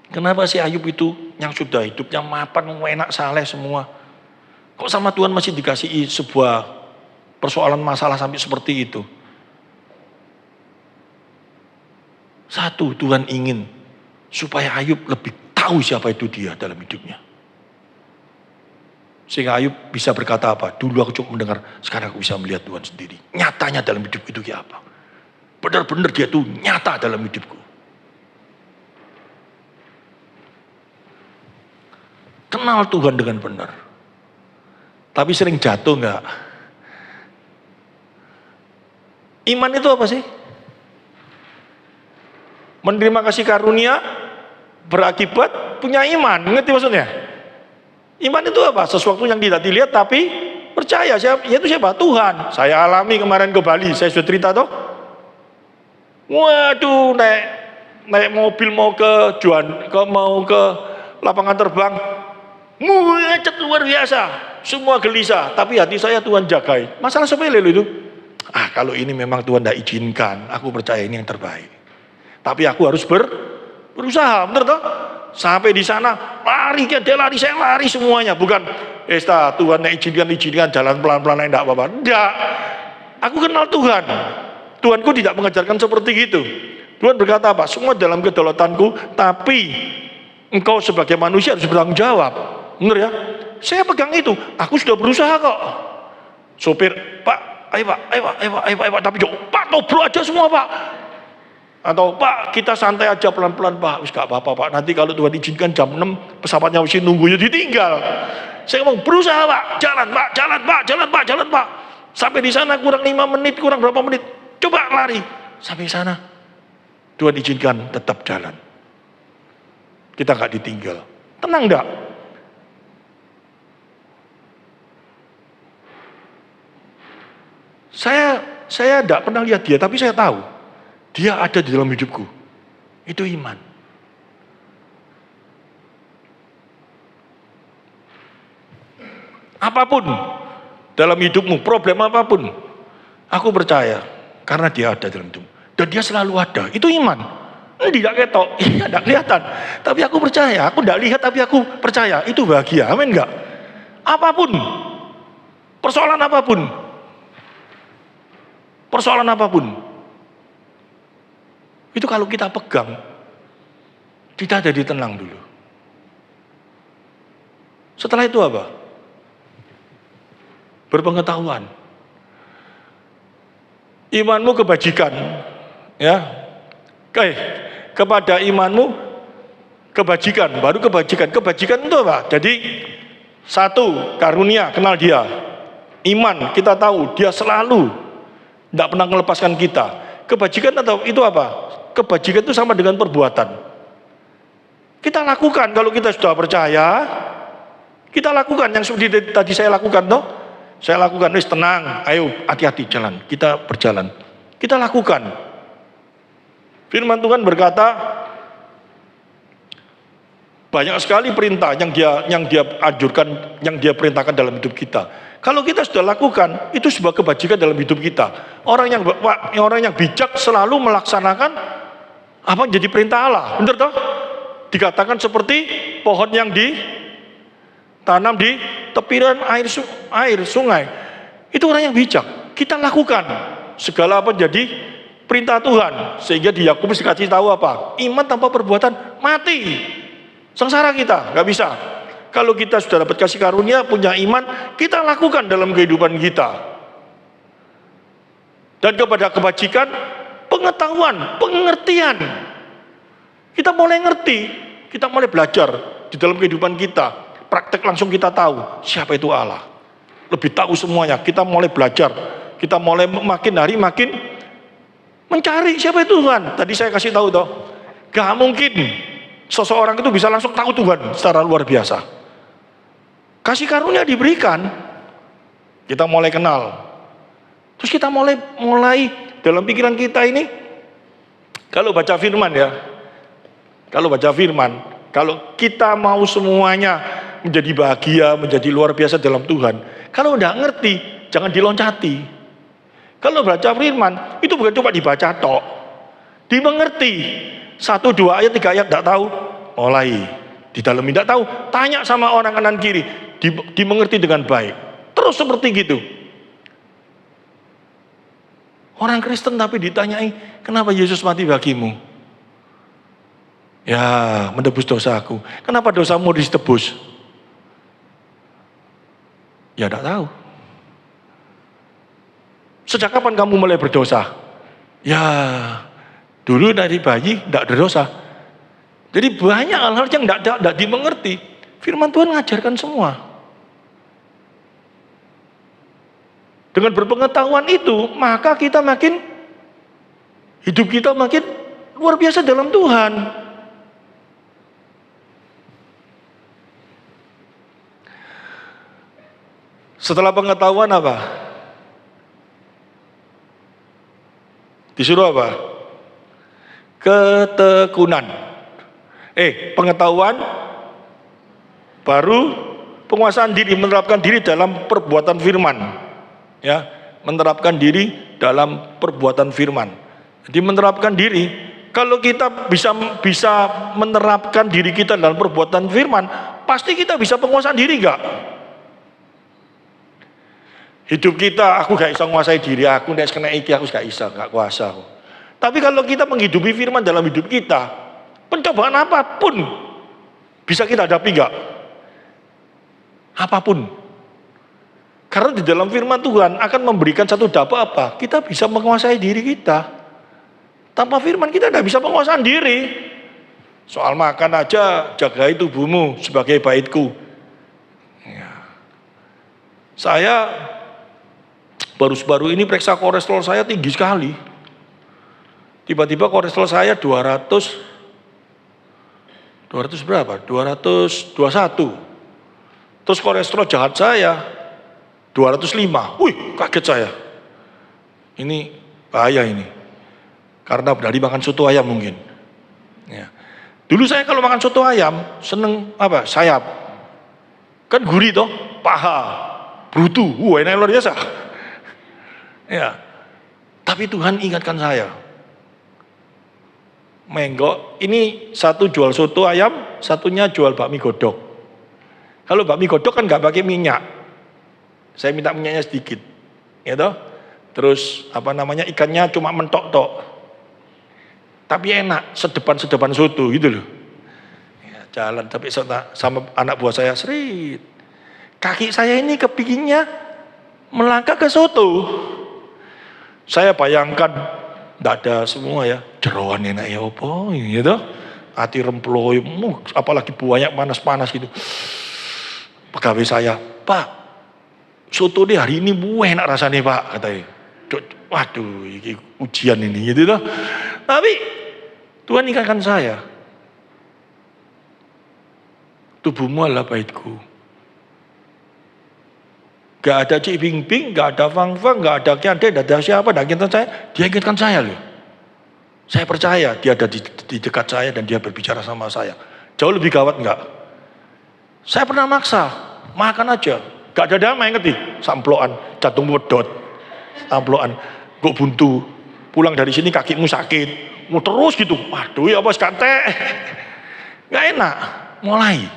Kenapa sih Ayub itu yang sudah hidupnya mapan, enak, saleh semua. Kok sama Tuhan masih dikasih sebuah persoalan masalah sampai seperti itu? Satu, Tuhan ingin supaya Ayub lebih tahu siapa itu dia dalam hidupnya. Sehingga Ayub bisa berkata apa? Dulu aku cuma mendengar, sekarang aku bisa melihat Tuhan sendiri. Nyatanya dalam hidup itu kayak apa? Benar-benar dia tuh nyata dalam hidupku. Kenal Tuhan dengan benar. Tapi sering jatuh enggak? Iman itu apa sih? Menerima kasih karunia berakibat punya iman. Ngerti maksudnya? Iman itu apa? Sesuatu yang tidak dilihat tapi percaya. Yaitu siapa? Tuhan. Saya alami kemarin ke Bali. Saya sudah cerita toh. Waduh, naik mobil mau ke lapangan terbang. Macet luar biasa. Semua gelisah. Tapi hati saya Tuhan jagai. Masalah sepele loh itu. Kalau ini memang Tuhan tidak izinkan. Aku percaya ini yang terbaik. Tapi aku harus berusaha, bener toh? Sampai di sana, saya lari semuanya. Bukan, Tuhan izinkan jalan pelan-pelan, enggak apa-apa. Enggak. Aku kenal Tuhan. Tuhanku tidak mengajarkan seperti itu. Tuhan berkata apa? Semua dalam kedaulatanku, tapi engkau sebagai manusia harus bertanggung jawab. Bener ya? Saya pegang itu. Aku sudah berusaha kok. Sopir, Pak, ayo Pak. Tapi Pak, tobrok aja semua Pak. Atau Pak kita santai aja pelan-pelan Pak, gak apa-apa Pak, nanti kalau Tuhan izinkan jam 6 pesawatnya mesti nunggunya ditinggal. Saya ngomong berusaha Pak, jalan Pak, jalan Pak, jalan Pak, jalan Pak. Sampai di sana kurang 5 menit, kurang berapa menit. Coba lari. Sampai sana. Tuhan izinkan tetap jalan. Kita nggak ditinggal. Tenang enggak? Saya tidak pernah lihat dia, tapi saya tahu dia ada di dalam hidupku. Itu iman. Apapun dalam hidupmu, problem apapun, aku percaya karena dia ada dalam hidupmu. Dan dia selalu ada. Itu iman. Tidak ketok, tidak kelihatan. Tapi aku percaya, aku tidak lihat tapi aku percaya. Itu bahagia, amin enggak? Apapun, persoalan apapun, itu kalau kita pegang, kita jadi tenang dulu. Setelah itu apa? Berpengetahuan. Imanmu kebajikan, ya. Kepada imanmu kebajikan, baru kebajikan. Kebajikan itu apa? Jadi satu, karunia, kenal dia. Iman, kita tahu dia selalu tidak pernah melepaskan kita. Kebajikan atau itu apa? Kebajikan itu sama dengan perbuatan. Kita lakukan kalau kita sudah percaya. Kita lakukan yang seperti tadi saya lakukan, toh. Saya lakukan, wis tenang, ayo hati-hati jalan. Kita berjalan. Kita lakukan. Firman Tuhan berkata, banyak sekali perintah yang dia anjurkan, yang dia perintahkan dalam hidup kita. Kalau kita sudah lakukan, itu sebuah kebajikan dalam hidup kita. Orang yang bijak selalu melaksanakan apa yang jadi perintah Allah. Benar toh? Dikatakan seperti pohon yang ditanam di tepiran air sungai. Itu orang yang bijak. Kita lakukan segala apa jadi perintah Tuhan. Sehingga di Yakobus dikasih tahu apa? Iman tanpa perbuatan mati. Sengsara kita, nggak bisa. Kalau kita sudah dapat kasih karunia, punya iman, kita lakukan dalam kehidupan kita. Dan kepada kebajikan, pengetahuan, pengertian. Kita mulai ngerti, kita mulai belajar di dalam kehidupan kita. Praktek langsung kita tahu siapa itu Allah. Lebih tahu semuanya, kita mulai belajar. Kita mulai makin hari makin mencari siapa itu Tuhan. Tadi saya kasih tahu toh, gak mungkin seseorang itu bisa langsung tahu Tuhan secara luar biasa. Kasih karunia diberikan, kita mulai kenal. Terus kita mulai dalam pikiran kita ini, kalau baca firman ya, kalau kita mau semuanya menjadi bahagia, menjadi luar biasa dalam Tuhan, kalau udah ngerti, jangan diloncati. Kalau baca firman, itu bukan cuma dibaca tok, dimengerti. 1, 2 ayat, 3 ayat tidak tahu, mulai di dalam tidak tahu, tanya sama orang kanan kiri, dimengerti dengan baik. Terus seperti gitu. Orang Kristen tapi ditanyai, kenapa Yesus mati bagimu? Ya, menebus dosaku. Kenapa dosamu ditebus? Ya tidak tahu. Sejak kapan kamu mulai berdosa? Ya, dulu dari bayi tidak berdosa. Jadi banyak hal-hal yang tidak dimengerti. Firman Tuhan mengajarkan semua. Dengan berpengetahuan itu, maka kita hidup kita makin luar biasa dalam Tuhan. Setelah pengetahuan apa? Disuruh apa? Ketekunan. Pengetahuan baru penguasaan diri, menerapkan diri dalam perbuatan firman. Ya, menerapkan diri dalam perbuatan firman. Jadi menerapkan diri, kalau kita bisa menerapkan diri kita dalam perbuatan firman, pasti kita bisa penguasaan diri enggak? Hidup kita, aku gak bisa menguasai diri aku, nek kena iki aku gak bisa, gak kuasa aku. Tapi kalau kita menghidupi firman dalam hidup kita, pencobaan apapun bisa kita hadapi enggak? Apapun. Karena di dalam firman Tuhan akan memberikan satu dapa apa? Kita bisa menguasai diri kita. Tanpa firman kita tidak bisa penguasaan diri. Soal makan aja, jagai tubuhmu sebagai baitku. Ya. Saya baru-baru ini periksa kolesterol saya tinggi sekali. Tiba-tiba kolesterol saya 200 berapa? 221. Terus kolesterol jahat saya 205. Wih, kaget saya. Ini bahaya ini. Karena dari makan soto ayam mungkin. Ya. Dulu saya kalau makan soto ayam seneng apa? Sayap. Kan gurih toh, paha, brutu. Enak luar biasa. Ya. Tapi Tuhan ingatkan saya. Menggok, ini satu jual soto ayam, satunya jual bakmi godok. Kalau bakmi godok kan nggak pakai minyak. Saya minta minyaknya sedikit. Ya toh? Terus ikannya cuma mentok-tok. Tapi enak, sedepan soto gitu loh. Ya, jalan tapi sama anak buah saya serit. Kaki saya ini kepinginnya melangkah ke soto. Saya bayangkan tidak ada semua ya, jeroan enak ya apa gitu. Hati remploy, apalagi buahnya panas-panas gitu. Pegawai saya, "Pak, soto deh hari ini enak rasanya Pak," katanya. Waduh, ini ujian ini gitu loh. Tapi Tuhan ingatkan saya, tubuhmu adalah baitku. Gak ada Cik Bing Bing, gak ada Fang Fang, gak ada Kiande, gak ada siapa, gak ingatkan saya. Dia ingatkan saya loh. Saya percaya dia ada di dekat saya dan dia berbicara sama saya. Jauh lebih gawat enggak? Saya pernah maksa, makan aja. Gak ada damai ngerti, samploan, jantung wedot, samploan, kok buntu. Pulang dari sini kakimu sakit, mau terus gitu. Waduh ya bos kante, gak enak. Mulai,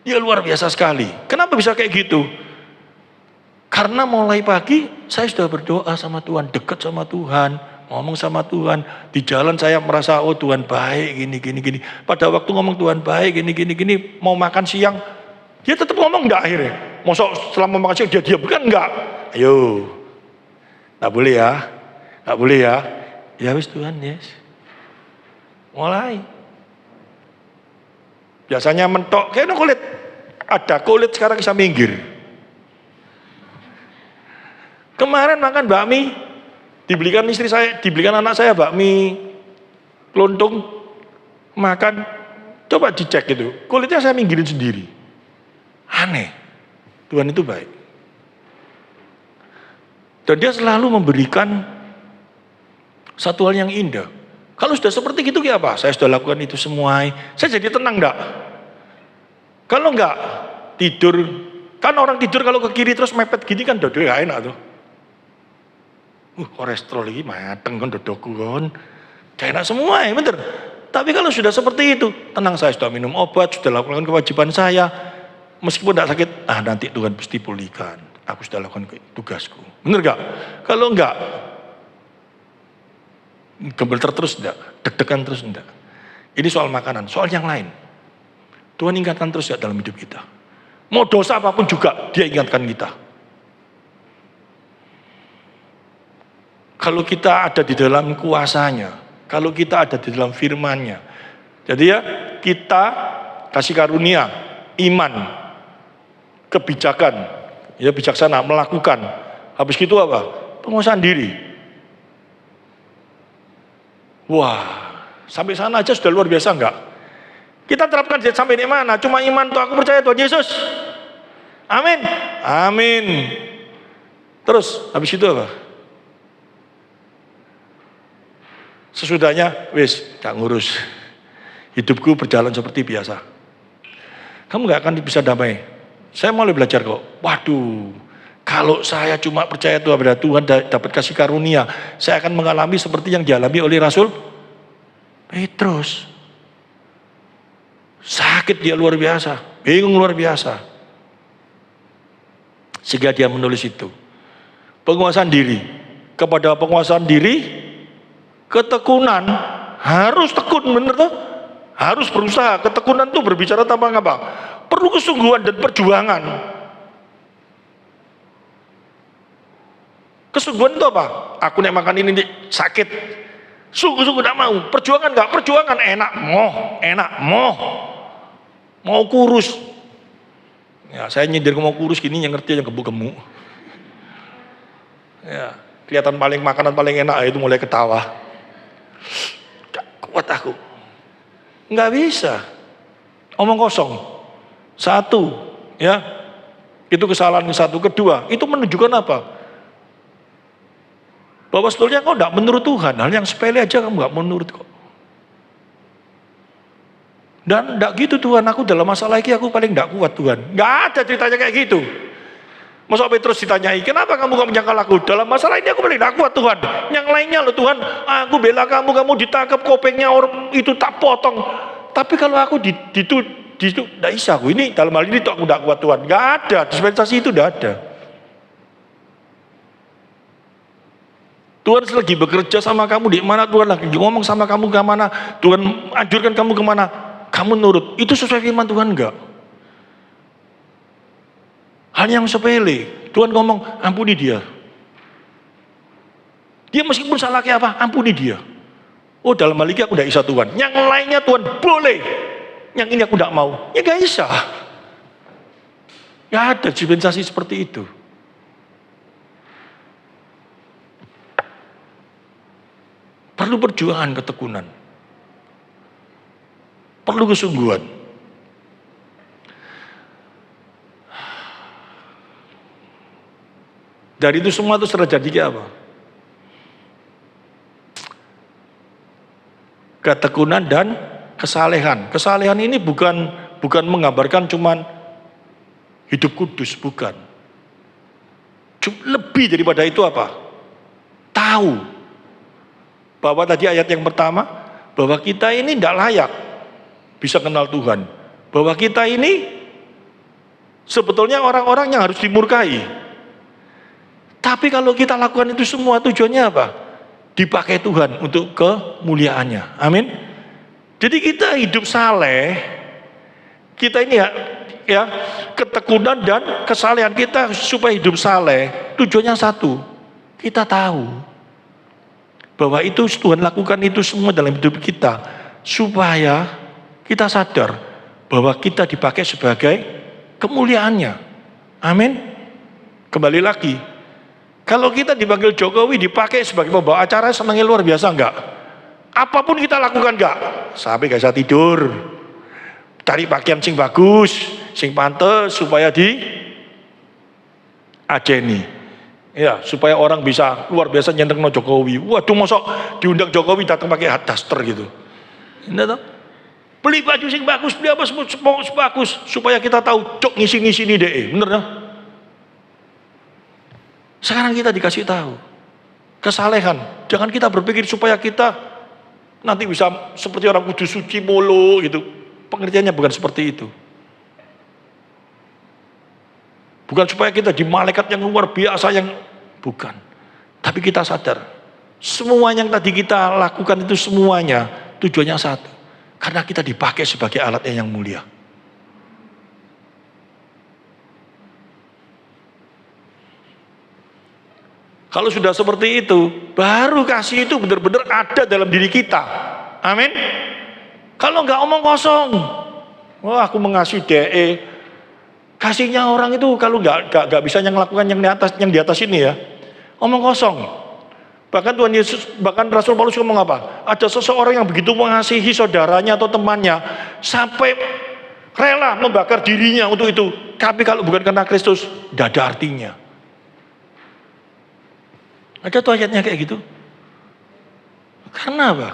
ya luar biasa sekali. Kenapa bisa kayak gitu? Karena mulai pagi saya sudah berdoa sama Tuhan, dekat sama Tuhan, ngomong sama Tuhan. Di jalan saya merasa oh Tuhan baik, gini. Pada waktu ngomong Tuhan baik, gini. Mau makan siang, dia tetap ngomong enggak akhirnya. Masa selama makan siang dia diam kan enggak? Ayo, nggak boleh ya. Ya wis Tuhan, yes. Mulai. Biasanya mentok, kayaknya kulit. Ada kulit sekarang bisa minggir. Kemarin makan bakmi, dibelikan istri saya, dibelikan anak saya bakmi lontong, makan, coba dicek gitu. Kulitnya saya minggirin sendiri. Aneh. Tuhan itu baik. Dan dia selalu memberikan satu hal yang indah. Kalau sudah seperti itu kayak apa? Saya sudah lakukan itu semua. Saya jadi tenang enggak? Kalau enggak tidur, kan orang tidur kalau ke kiri terus mepet gini kan dodol gak enak tuh. Kolesterol lagi mateng kan dodolku kan. Gak enak semua ya bener. Tapi kalau sudah seperti itu, tenang saya sudah minum obat, sudah lakukan kewajiban saya. Meskipun tidak sakit, nanti Tuhan pasti pulihkan. Aku sudah lakukan tugasku. Bener gak? Kalau enggak, gemeter terus enggak, deg-degan terus enggak. Ini soal makanan, soal yang lain. Tuhan ingatkan terus ya dalam hidup kita. Mau dosa apapun juga dia ingatkan kita. Kalau kita ada di dalam kuasanya, kalau kita ada di dalam firman-Nya. Jadi ya kita kasih karunia, iman, kebijakan, ya bijaksana, melakukan. Habis itu apa? Penguasaan diri. Wah, sampai sana aja sudah luar biasa enggak? Kita terapkan sampai di mana? Cuma iman tuh aku percaya Tuhan Yesus. Amin. Amin. Terus habis itu apa? Sesudahnya wis gak ngurus. Hidupku berjalan seperti biasa. Kamu gak akan bisa damai. Saya mulai belajar kok. Waduh, kalau saya cuma percaya Tuhan pada Tuhan dapat kasih karunia, saya akan mengalami seperti yang dialami oleh Rasul Petrus. Sakit dia luar biasa, bingung luar biasa. Sehingga dia menulis itu. Penguasaan diri. Kepada penguasaan diri, ketekunan, harus tekun, bener tuh? Harus berusaha. Ketekunan itu berbicara tentang apa? Perlu kesungguhan dan perjuangan. Kesungguhan itu apa? Aku nek makan ini sakit, sungguh-sungguh tidak mau. Perjuangan enggak? Perjuangan enak, mau kurus. Ya, saya nyindir mau kurus gini yang ngerti yang gemuk-gemuk. Ya, kelihatan paling makanan paling enak itu mulai ketawa. Gak kuat aku. Nggak bisa. Omong kosong. Satu, ya. Itu kesalahan satu. Kedua, itu menunjukkan apa? Bahwa sebetulnya kau tidak menurut Tuhan. Hal yang sepele aja kamu nggak menurut kok. Dan tidak gitu Tuhan, aku dalam masalah ini aku paling tidak kuat Tuhan. Nggak ada ceritanya kayak gitu. Masa Petrus ditanyai, kenapa kamu gak menyangkal aku? Dalam masalah ini aku paling tidak kuat Tuhan. Yang lainnya loh Tuhan, aku bela kamu ditangkap kopengnya orang itu tak potong. Tapi kalau aku tidak bisa aku. Ini dalam hal ini aku tidak kuat Tuhan. Nggak ada, dispensasi itu tidak ada. Tuhan lagi bekerja sama kamu di mana, Tuhan lagi ngomong sama kamu ke mana, Tuhan anjurkan kamu kemana, kamu nurut. Itu sesuai firman Tuhan enggak? Hal yang sepele, Tuhan ngomong ampuni dia. Dia meskipun salah kayak apa, ampuni dia. Oh dalam hal ini aku tidak bisa Tuhan. Yang lainnya Tuhan boleh. Yang ini aku tidak mau. Ya gak bisa. Gak ada dispensasi seperti itu. Perlu perjuangan, ketekunan. Perlu kesungguhan. Dari itu semua itu terjadi apa? Ketekunan dan kesalehan. Kesalehan ini bukan menggambarkan cuman hidup kudus, bukan. Lebih daripada itu apa? Tahu bahwa tadi ayat yang pertama, bahwa kita ini tidak layak bisa kenal Tuhan. Bahwa kita ini sebetulnya orang-orang yang harus dimurkai. Tapi kalau kita lakukan itu semua tujuannya apa? Dipakai Tuhan untuk kemuliaannya. Amin. Jadi kita hidup saleh, kita ini ya ketekunan dan kesalehan kita supaya hidup saleh, tujuannya satu. Kita tahu bahwa itu Tuhan lakukan itu semua dalam hidup kita supaya kita sadar bahwa kita dipakai sebagai kemuliaannya. Amin. Kembali lagi, kalau kita dipanggil Jokowi dipakai sebagai pembawa acara, senangnya luar biasa enggak? Apapun kita lakukan enggak? Sampai gak bisa tidur, cari pakaian sing bagus, sing pantes supaya di ajeni, ya supaya orang bisa luar biasa nyenengno Jokowi. Waduh, mosok diundang Jokowi datang pakai daster gitu. Ini tuh, beli baju sing bagus, beli apa semua bagus supaya kita tahu cok ngisi nih deh, bener dah. Sekarang kita dikasih tahu kesalehan. Jangan kita berpikir supaya kita nanti bisa seperti orang kudus suci mulu gitu. Pengertiannya bukan seperti itu. Bukan supaya kita di malaikat yang luar biasa yang bukan. Tapi kita sadar semua yang tadi kita lakukan itu semuanya tujuannya satu. Karena kita dipakai sebagai alatnya yang mulia. Kalau sudah seperti itu, baru kasih itu benar-benar ada dalam diri kita. Amin. Kalau nggak omong kosong, wah aku mengasihi DE. Kasihnya orang itu kalau nggak bisa yang melakukan yang di atas ini ya, omong kosong. Bahkan Tuhan Yesus, bahkan Rasul Paulus ngomong apa? Ada seseorang yang begitu mengasihi saudaranya atau temannya sampai rela membakar dirinya untuk itu. Tapi kalau bukan karena Kristus, tidak ada artinya. Ada tuh ayatnya kayak gitu. Karena apa?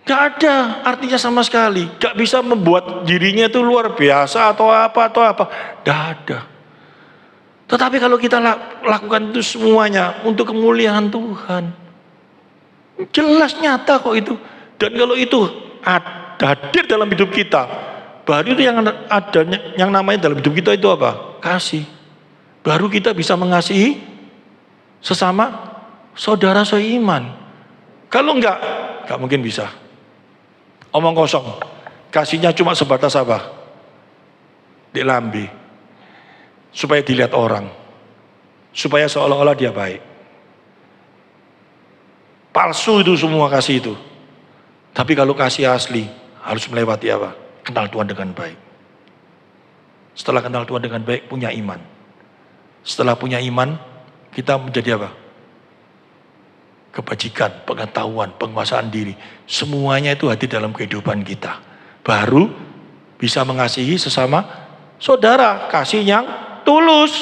Gak ada artinya sama sekali. Gak bisa membuat dirinya itu luar biasa atau apa. Gak ada. Tetapi kalau kita lakukan itu semuanya untuk kemuliaan Tuhan. Jelas nyata kok itu. Dan kalau itu hadir dalam hidup kita, baru itu yang ada, yang namanya dalam hidup kita itu apa? Kasih. Baru kita bisa mengasihi sesama saudara seiman. Kalau enggak mungkin bisa. Omong kosong. Kasihnya cuma sebatas apa? Di lambe. Supaya dilihat orang. Supaya seolah-olah dia baik. Palsu itu semua kasih itu. Tapi kalau kasih asli harus melewati apa? Kenal Tuhan dengan baik. Setelah kenal Tuhan dengan baik, punya iman. Setelah punya iman, kita menjadi apa? Kebajikan, pengetahuan, penguasaan diri. Semuanya itu hadir dalam kehidupan kita. Baru bisa mengasihi sesama saudara. Kasih yang tulus.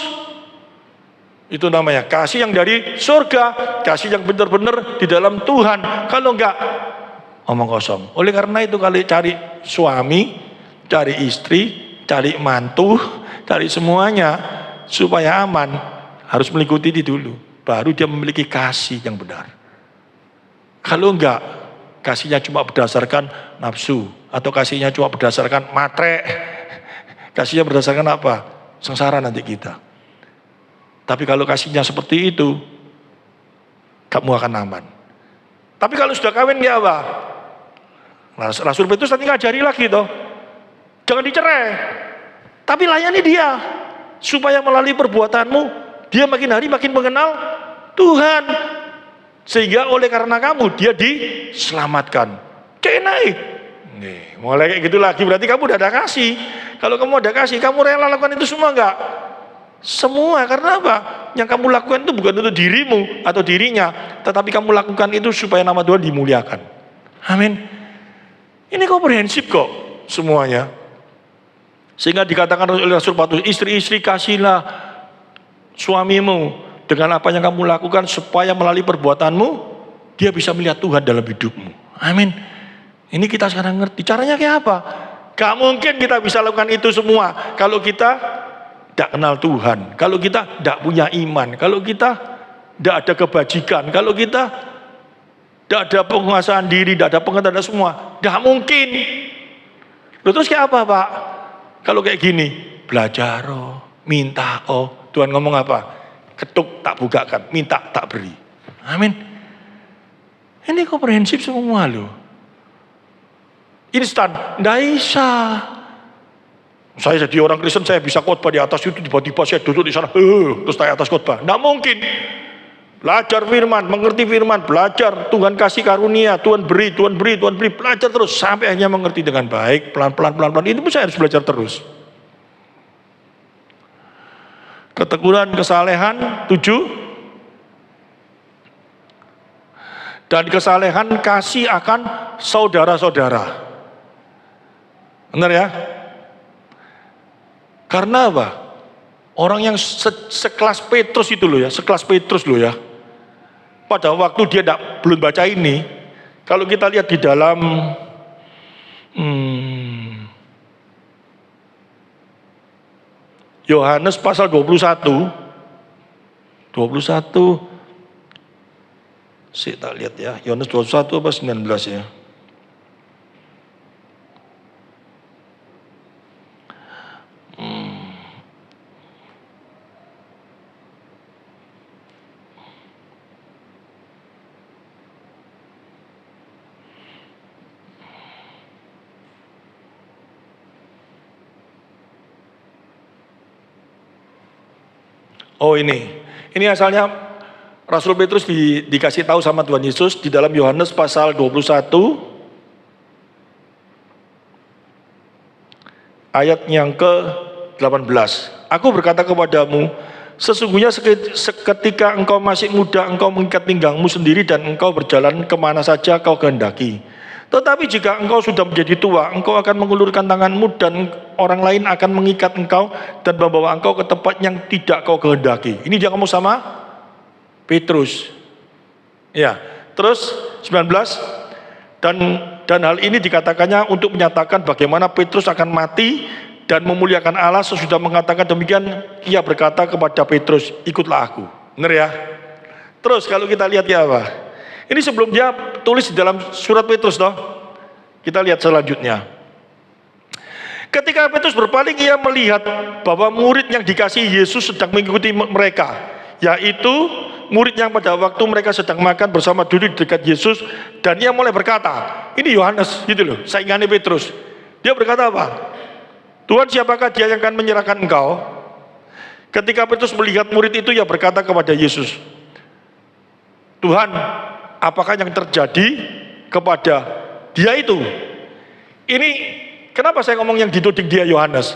Itu namanya kasih yang dari surga. Kasih yang benar-benar di dalam Tuhan. Kalau enggak, omong kosong. Oleh karena itu kalau cari suami, cari istri, cari mantu, cari semuanya supaya aman, harus mengikuti ini dulu. Baru dia memiliki kasih yang benar. Kalau enggak, kasihnya cuma berdasarkan nafsu, atau kasihnya cuma berdasarkan matre, kasihnya berdasarkan apa? Sengsara nanti kita. Tapi kalau kasihnya seperti itu, kamu akan aman. Tapi kalau sudah kawin ya apa? Nah, Rasul Petrus nanti ngajari lagi toh. Jangan dicerai. Tapi layani dia. Supaya melalui perbuatanmu, dia makin hari makin mengenal Tuhan. Sehingga oleh karena kamu, dia diselamatkan. Kenai. Nih, mulai kayak gitu lagi, berarti kamu udah ada kasih. Kalau kamu ada kasih, kamu rela lakukan itu semua enggak? Semua, karena apa? Yang kamu lakukan itu bukan untuk dirimu atau dirinya, tetapi kamu lakukan itu supaya nama Tuhan dimuliakan. Amin. Ini komprehensif kok semuanya. Sehingga dikatakan oleh Rasul Paulus, istri-istri kasihlah suamimu dengan apa yang kamu lakukan supaya melalui perbuatanmu dia bisa melihat Tuhan dalam hidupmu. Amin. Ini kita sekarang ngerti caranya kayak apa. Gak mungkin kita bisa lakukan itu semua kalau kita tidak kenal Tuhan, kalau kita tidak punya iman, kalau kita tidak ada kebajikan, kalau kita tidak ada penguasaan diri, tidak ada pengetahuan semua. Tidak mungkin. Terus kayak apa Pak? Kalau kayak gini, belajar minta Tuhan ngomong apa? Ketuk tak bukakan, minta tak beri. Amin. Ini komprehensif semua loh. Instan, tidak bisa. Saya jadi orang Kristen, saya bisa khotbah di atas itu, tiba-tiba saya duduk di sana, terus saya atas khotbah. Tidak mungkin. Belajar firman, mengerti firman, belajar Tuhan kasih karunia, Tuhan beri, Tuhan beri, Tuhan beri, belajar terus sampai akhirnya mengerti dengan baik, pelan-pelan, pelan-pelan. Itu pun saya harus belajar terus. Ketekunan kesalehan 7, dan kesalehan kasih akan saudara-saudara. Benar ya? Karena apa? Orang yang sekelas Petrus itu loh ya, sekelas Petrus loh ya. Pada waktu dia belum baca ini, kalau kita lihat di dalam Yohanes pasal 21, saya tak lihat ya, Yohanes 21 apa 19 ya. Oh ini asalnya Rasul Petrus dikasih tahu sama Tuhan Yesus di dalam Yohanes pasal 21 ayat yang ke-18. Aku berkata kepadamu, sesungguhnya seketika engkau masih muda, engkau mengikat pinggangmu sendiri dan engkau berjalan kemana saja kau kehendaki. Tetapi jika engkau sudah menjadi tua, engkau akan mengulurkan tanganmu dan orang lain akan mengikat engkau dan membawa engkau ke tempat yang tidak kau kehendaki. Ini dia ngomong sama Petrus. Ya, terus 19 dan hal ini dikatakannya untuk menyatakan bagaimana Petrus akan mati dan memuliakan Allah. Sesudah mengatakan demikian, ia berkata kepada Petrus, ikutlah aku. Benar ya? Terus kalau kita lihat ya apa? Ini sebelum dia tulis di dalam surat Petrus toh. Kita lihat selanjutnya. Ketika Petrus berpaling, ia melihat bahwa murid yang dikasihi Yesus sedang mengikuti mereka, yaitu murid yang pada waktu mereka sedang makan bersama duduk di dekat Yesus, dan ia mulai berkata, ini Yohanes gitu loh, saingannya Petrus. Dia berkata apa? Tuhan, siapakah dia yang akan menyerahkan engkau? Ketika Petrus melihat murid itu, ia berkata kepada Yesus, Tuhan, apakah yang terjadi kepada dia itu? Ini kenapa saya ngomong yang dituding dia Yohanes?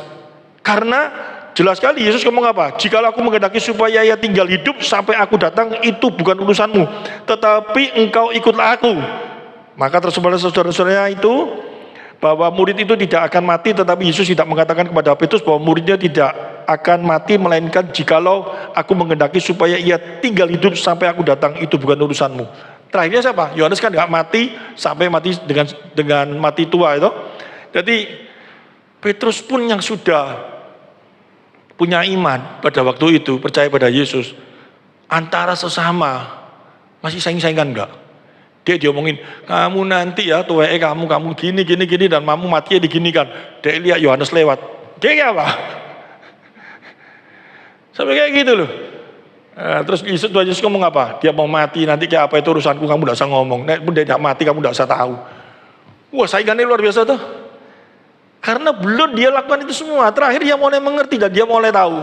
Karena jelas sekali Yesus ngomong apa? Jikalau aku menghendaki supaya ia tinggal hidup sampai aku datang, itu bukan urusanmu, tetapi engkau ikutlah aku. Maka tersebarlah saudara-saudaranya itu bahwa murid itu tidak akan mati, tetapi Yesus tidak mengatakan kepada Petrus bahwa muridnya tidak akan mati, melainkan jikalau aku menghendaki supaya ia tinggal hidup sampai aku datang, itu bukan urusanmu. Terakhirnya siapa? Yohanes kan nggak mati sampai mati dengan mati tua itu. Jadi Petrus pun yang sudah punya iman pada waktu itu, percaya pada Yesus, antara sesama masih saing-saingan enggak? Dia diomongin, kamu nanti ya tuweke kamu gini dan kamu matinya diginikan. Dia lihat Yohanes lewat, dia apa? Sampai kayak gitu loh. Terus Yesus ngomong apa? Dia mau mati nanti kayak apa, itu urusanku, kamu tidak usah ngomong. Nek pun dia tidak mati, kamu tidak usah tahu. Wah, saingannya luar biasa tuh. Karena belum dia lakukan itu semua, terakhir dia mulai mengerti dan dia mulai tahu.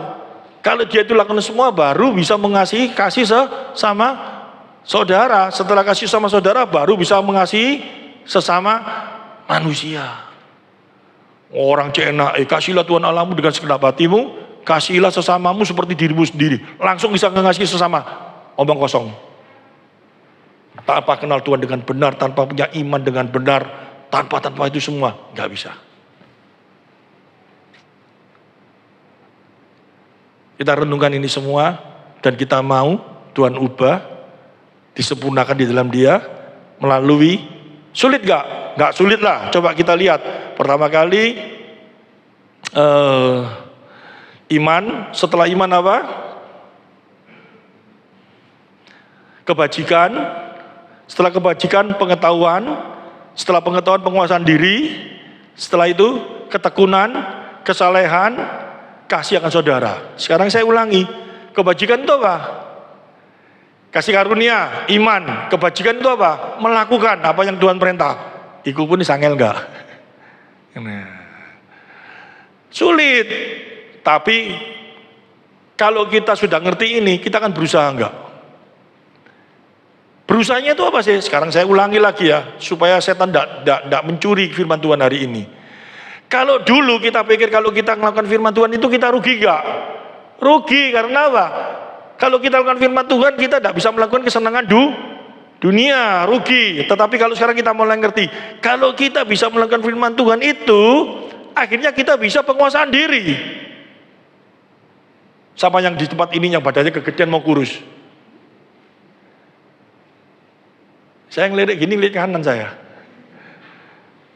Kalau dia itu lakukan semua, baru bisa kasih sama saudara. Setelah kasih sama saudara, baru bisa mengasihi sesama manusia. Orang cena, kasihlah Tuhan Allahmu dengan segenap hatimu, kasihilah sesamamu seperti dirimu sendiri. Langsung bisa mengasihi sesama, omong kosong. Tanpa kenal Tuhan dengan benar, tanpa punya iman dengan benar, tanpa itu semua, nggak bisa. Kita renungkan ini semua dan kita mau Tuhan ubah, disempurnakan di dalam Dia melalui, sulit gak? Gak sulit lah. Coba kita lihat. Pertama kali iman, setelah iman apa? Kebajikan, setelah kebajikan pengetahuan, setelah pengetahuan penguasaan diri, setelah itu ketekunan, kesalehan, kasih akan saudara. Sekarang saya ulangi, kebajikan itu apa? Kasih karunia, iman. Kebajikan itu apa? Melakukan apa yang Tuhan perintah. Iku pun disangel enggak? Sulit. Tapi kalau kita sudah ngerti ini, kita akan berusaha enggak? Berusahanya itu apa sih? Sekarang saya ulangi lagi ya, supaya setan enggak mencuri firman Tuhan hari ini. Kalau dulu kita pikir kalau kita melakukan firman Tuhan itu kita rugi enggak? Rugi, karena apa? Kalau kita lakukan firman Tuhan, kita tidak bisa melakukan kesenangan dunia, rugi. Tetapi kalau sekarang kita mulai ngerti, kalau kita bisa melakukan firman Tuhan itu, akhirnya kita bisa penguasaan diri. Sama yang di tempat ini yang badannya kegedean mau kurus. Saya ngelirik gini, lihat kanan saya.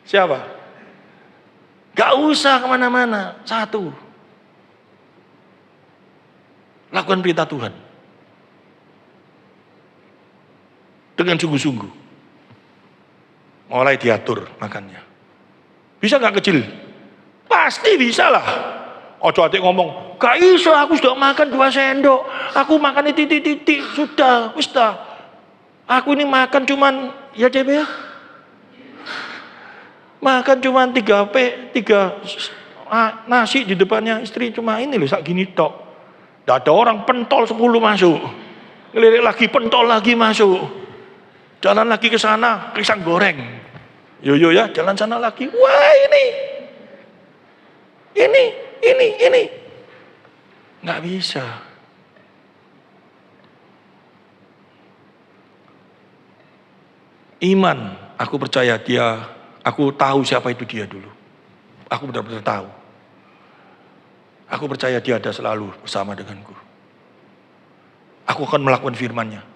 Siapa? Gak usah kemana-mana. Satu, lakukan perintah Tuhan dengan sungguh-sungguh. Mulai diatur makannya. Bisa gak kecil? Pasti bisa lah. Ojo adik ngomong, gak bisa, aku sudah makan 2 sendok, aku makan titik-titik, sudah, wis dah. Aku ini makan cuman, ya CB ya, makan cuma 3 nasi di depannya istri, cuma ini loh sak gini tok. Tidak ada orang pentol 10 masuk, ngelirik lagi pentol lagi masuk, jalan lagi ke sana pisang goreng, yo ya jalan sana lagi, wah ini nggak bisa. Iman, aku percaya dia. Aku tahu siapa itu dia dulu. Aku benar-benar tahu. Aku percaya dia ada selalu bersama denganku. Aku akan melakukan firman-Nya.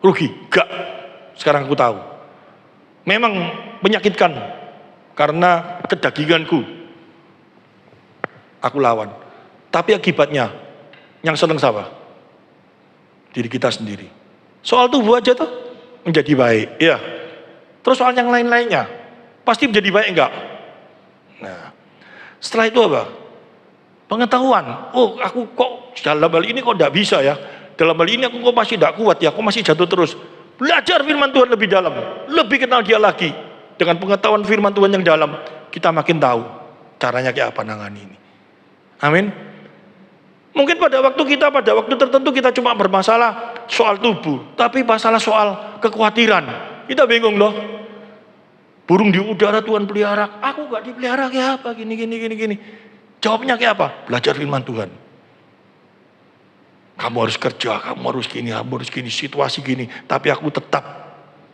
Rugi? Gak. Sekarang aku tahu. Memang menyakitkan. Karena kedaginganku. Aku lawan. Tapi akibatnya, yang senang siapa? Diri kita sendiri. Soal tubuh aja tuh menjadi baik. Ya. Terus soal yang lain-lainnya, pasti menjadi baik enggak? Nah, setelah itu apa? Pengetahuan. Oh, aku kok dalam hal ini kok enggak bisa ya? Dalam hal ini aku kok masih enggak kuat ya? Kok masih jatuh terus? Belajar firman Tuhan lebih dalam, lebih kenal Dia lagi. Dengan pengetahuan firman Tuhan yang dalam, kita makin tahu caranya kayak apa nangani ini. Amin. Mungkin pada waktu tertentu kita cuma bermasalah soal tubuh, tapi masalah soal kekhawatiran. Kita bingung loh. Burung di udara Tuhan pelihara, aku gak dipelihara kayak apa, gini. Jawabnya kayak apa? Belajar firman Tuhan. Kamu harus kerja, kamu harus gini, situasi gini. Tapi aku tetap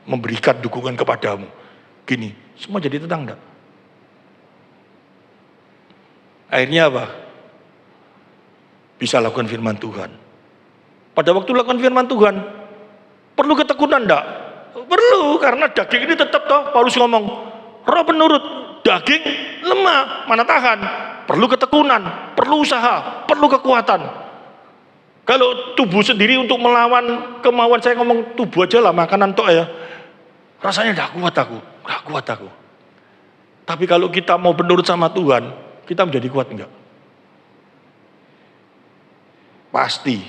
memberikan dukungan kepadamu. Gini, semua jadi tenang enggak? Akhirnya apa? Bisa lakukan firman Tuhan. Pada waktu lakukan firman Tuhan, perlu ketekunan enggak? Perlu, karena daging ini tetap toh, Paulus ngomong, roh penurut, daging lemah, mana tahan. Perlu ketekunan, perlu usaha, perlu kekuatan. Kalau tubuh sendiri untuk melawan kemauan, saya ngomong tubuh aja lah, makanan tok ya. Rasanya gak kuat aku. Tapi kalau kita mau menurut sama Tuhan, kita menjadi kuat enggak? Pasti.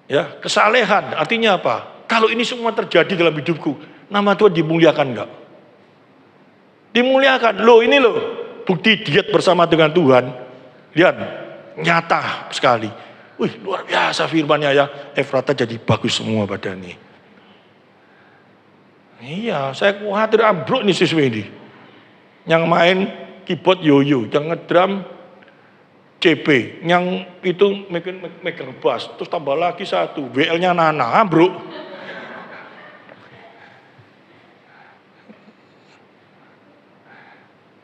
Ya, kesalehan artinya apa? Kalau ini semua terjadi dalam hidupku, nama Tuhan dimuliakan enggak? Dimuliakan. Loh ini loh, bukti diet bersama dengan Tuhan. Lihat, nyata sekali. Wih, luar biasa firman-Nya ya. Efrata jadi bagus semua badannya. Iya, saya khawatir ambruk nih siswa ini. Yang main keyboard yoyo, yang ngedrum CP, yang itu megang bass, terus tambah lagi satu, WL-nya Nana, ambruk.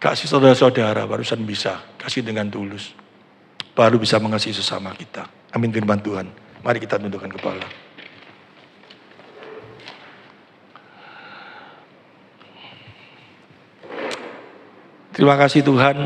Kasih saudara-saudara barusan bisa, kasih dengan tulus. Baru bisa mengasihi sesama kita. Amin firman Tuhan. Mari kita tundukkan kepala. Terima kasih Tuhan.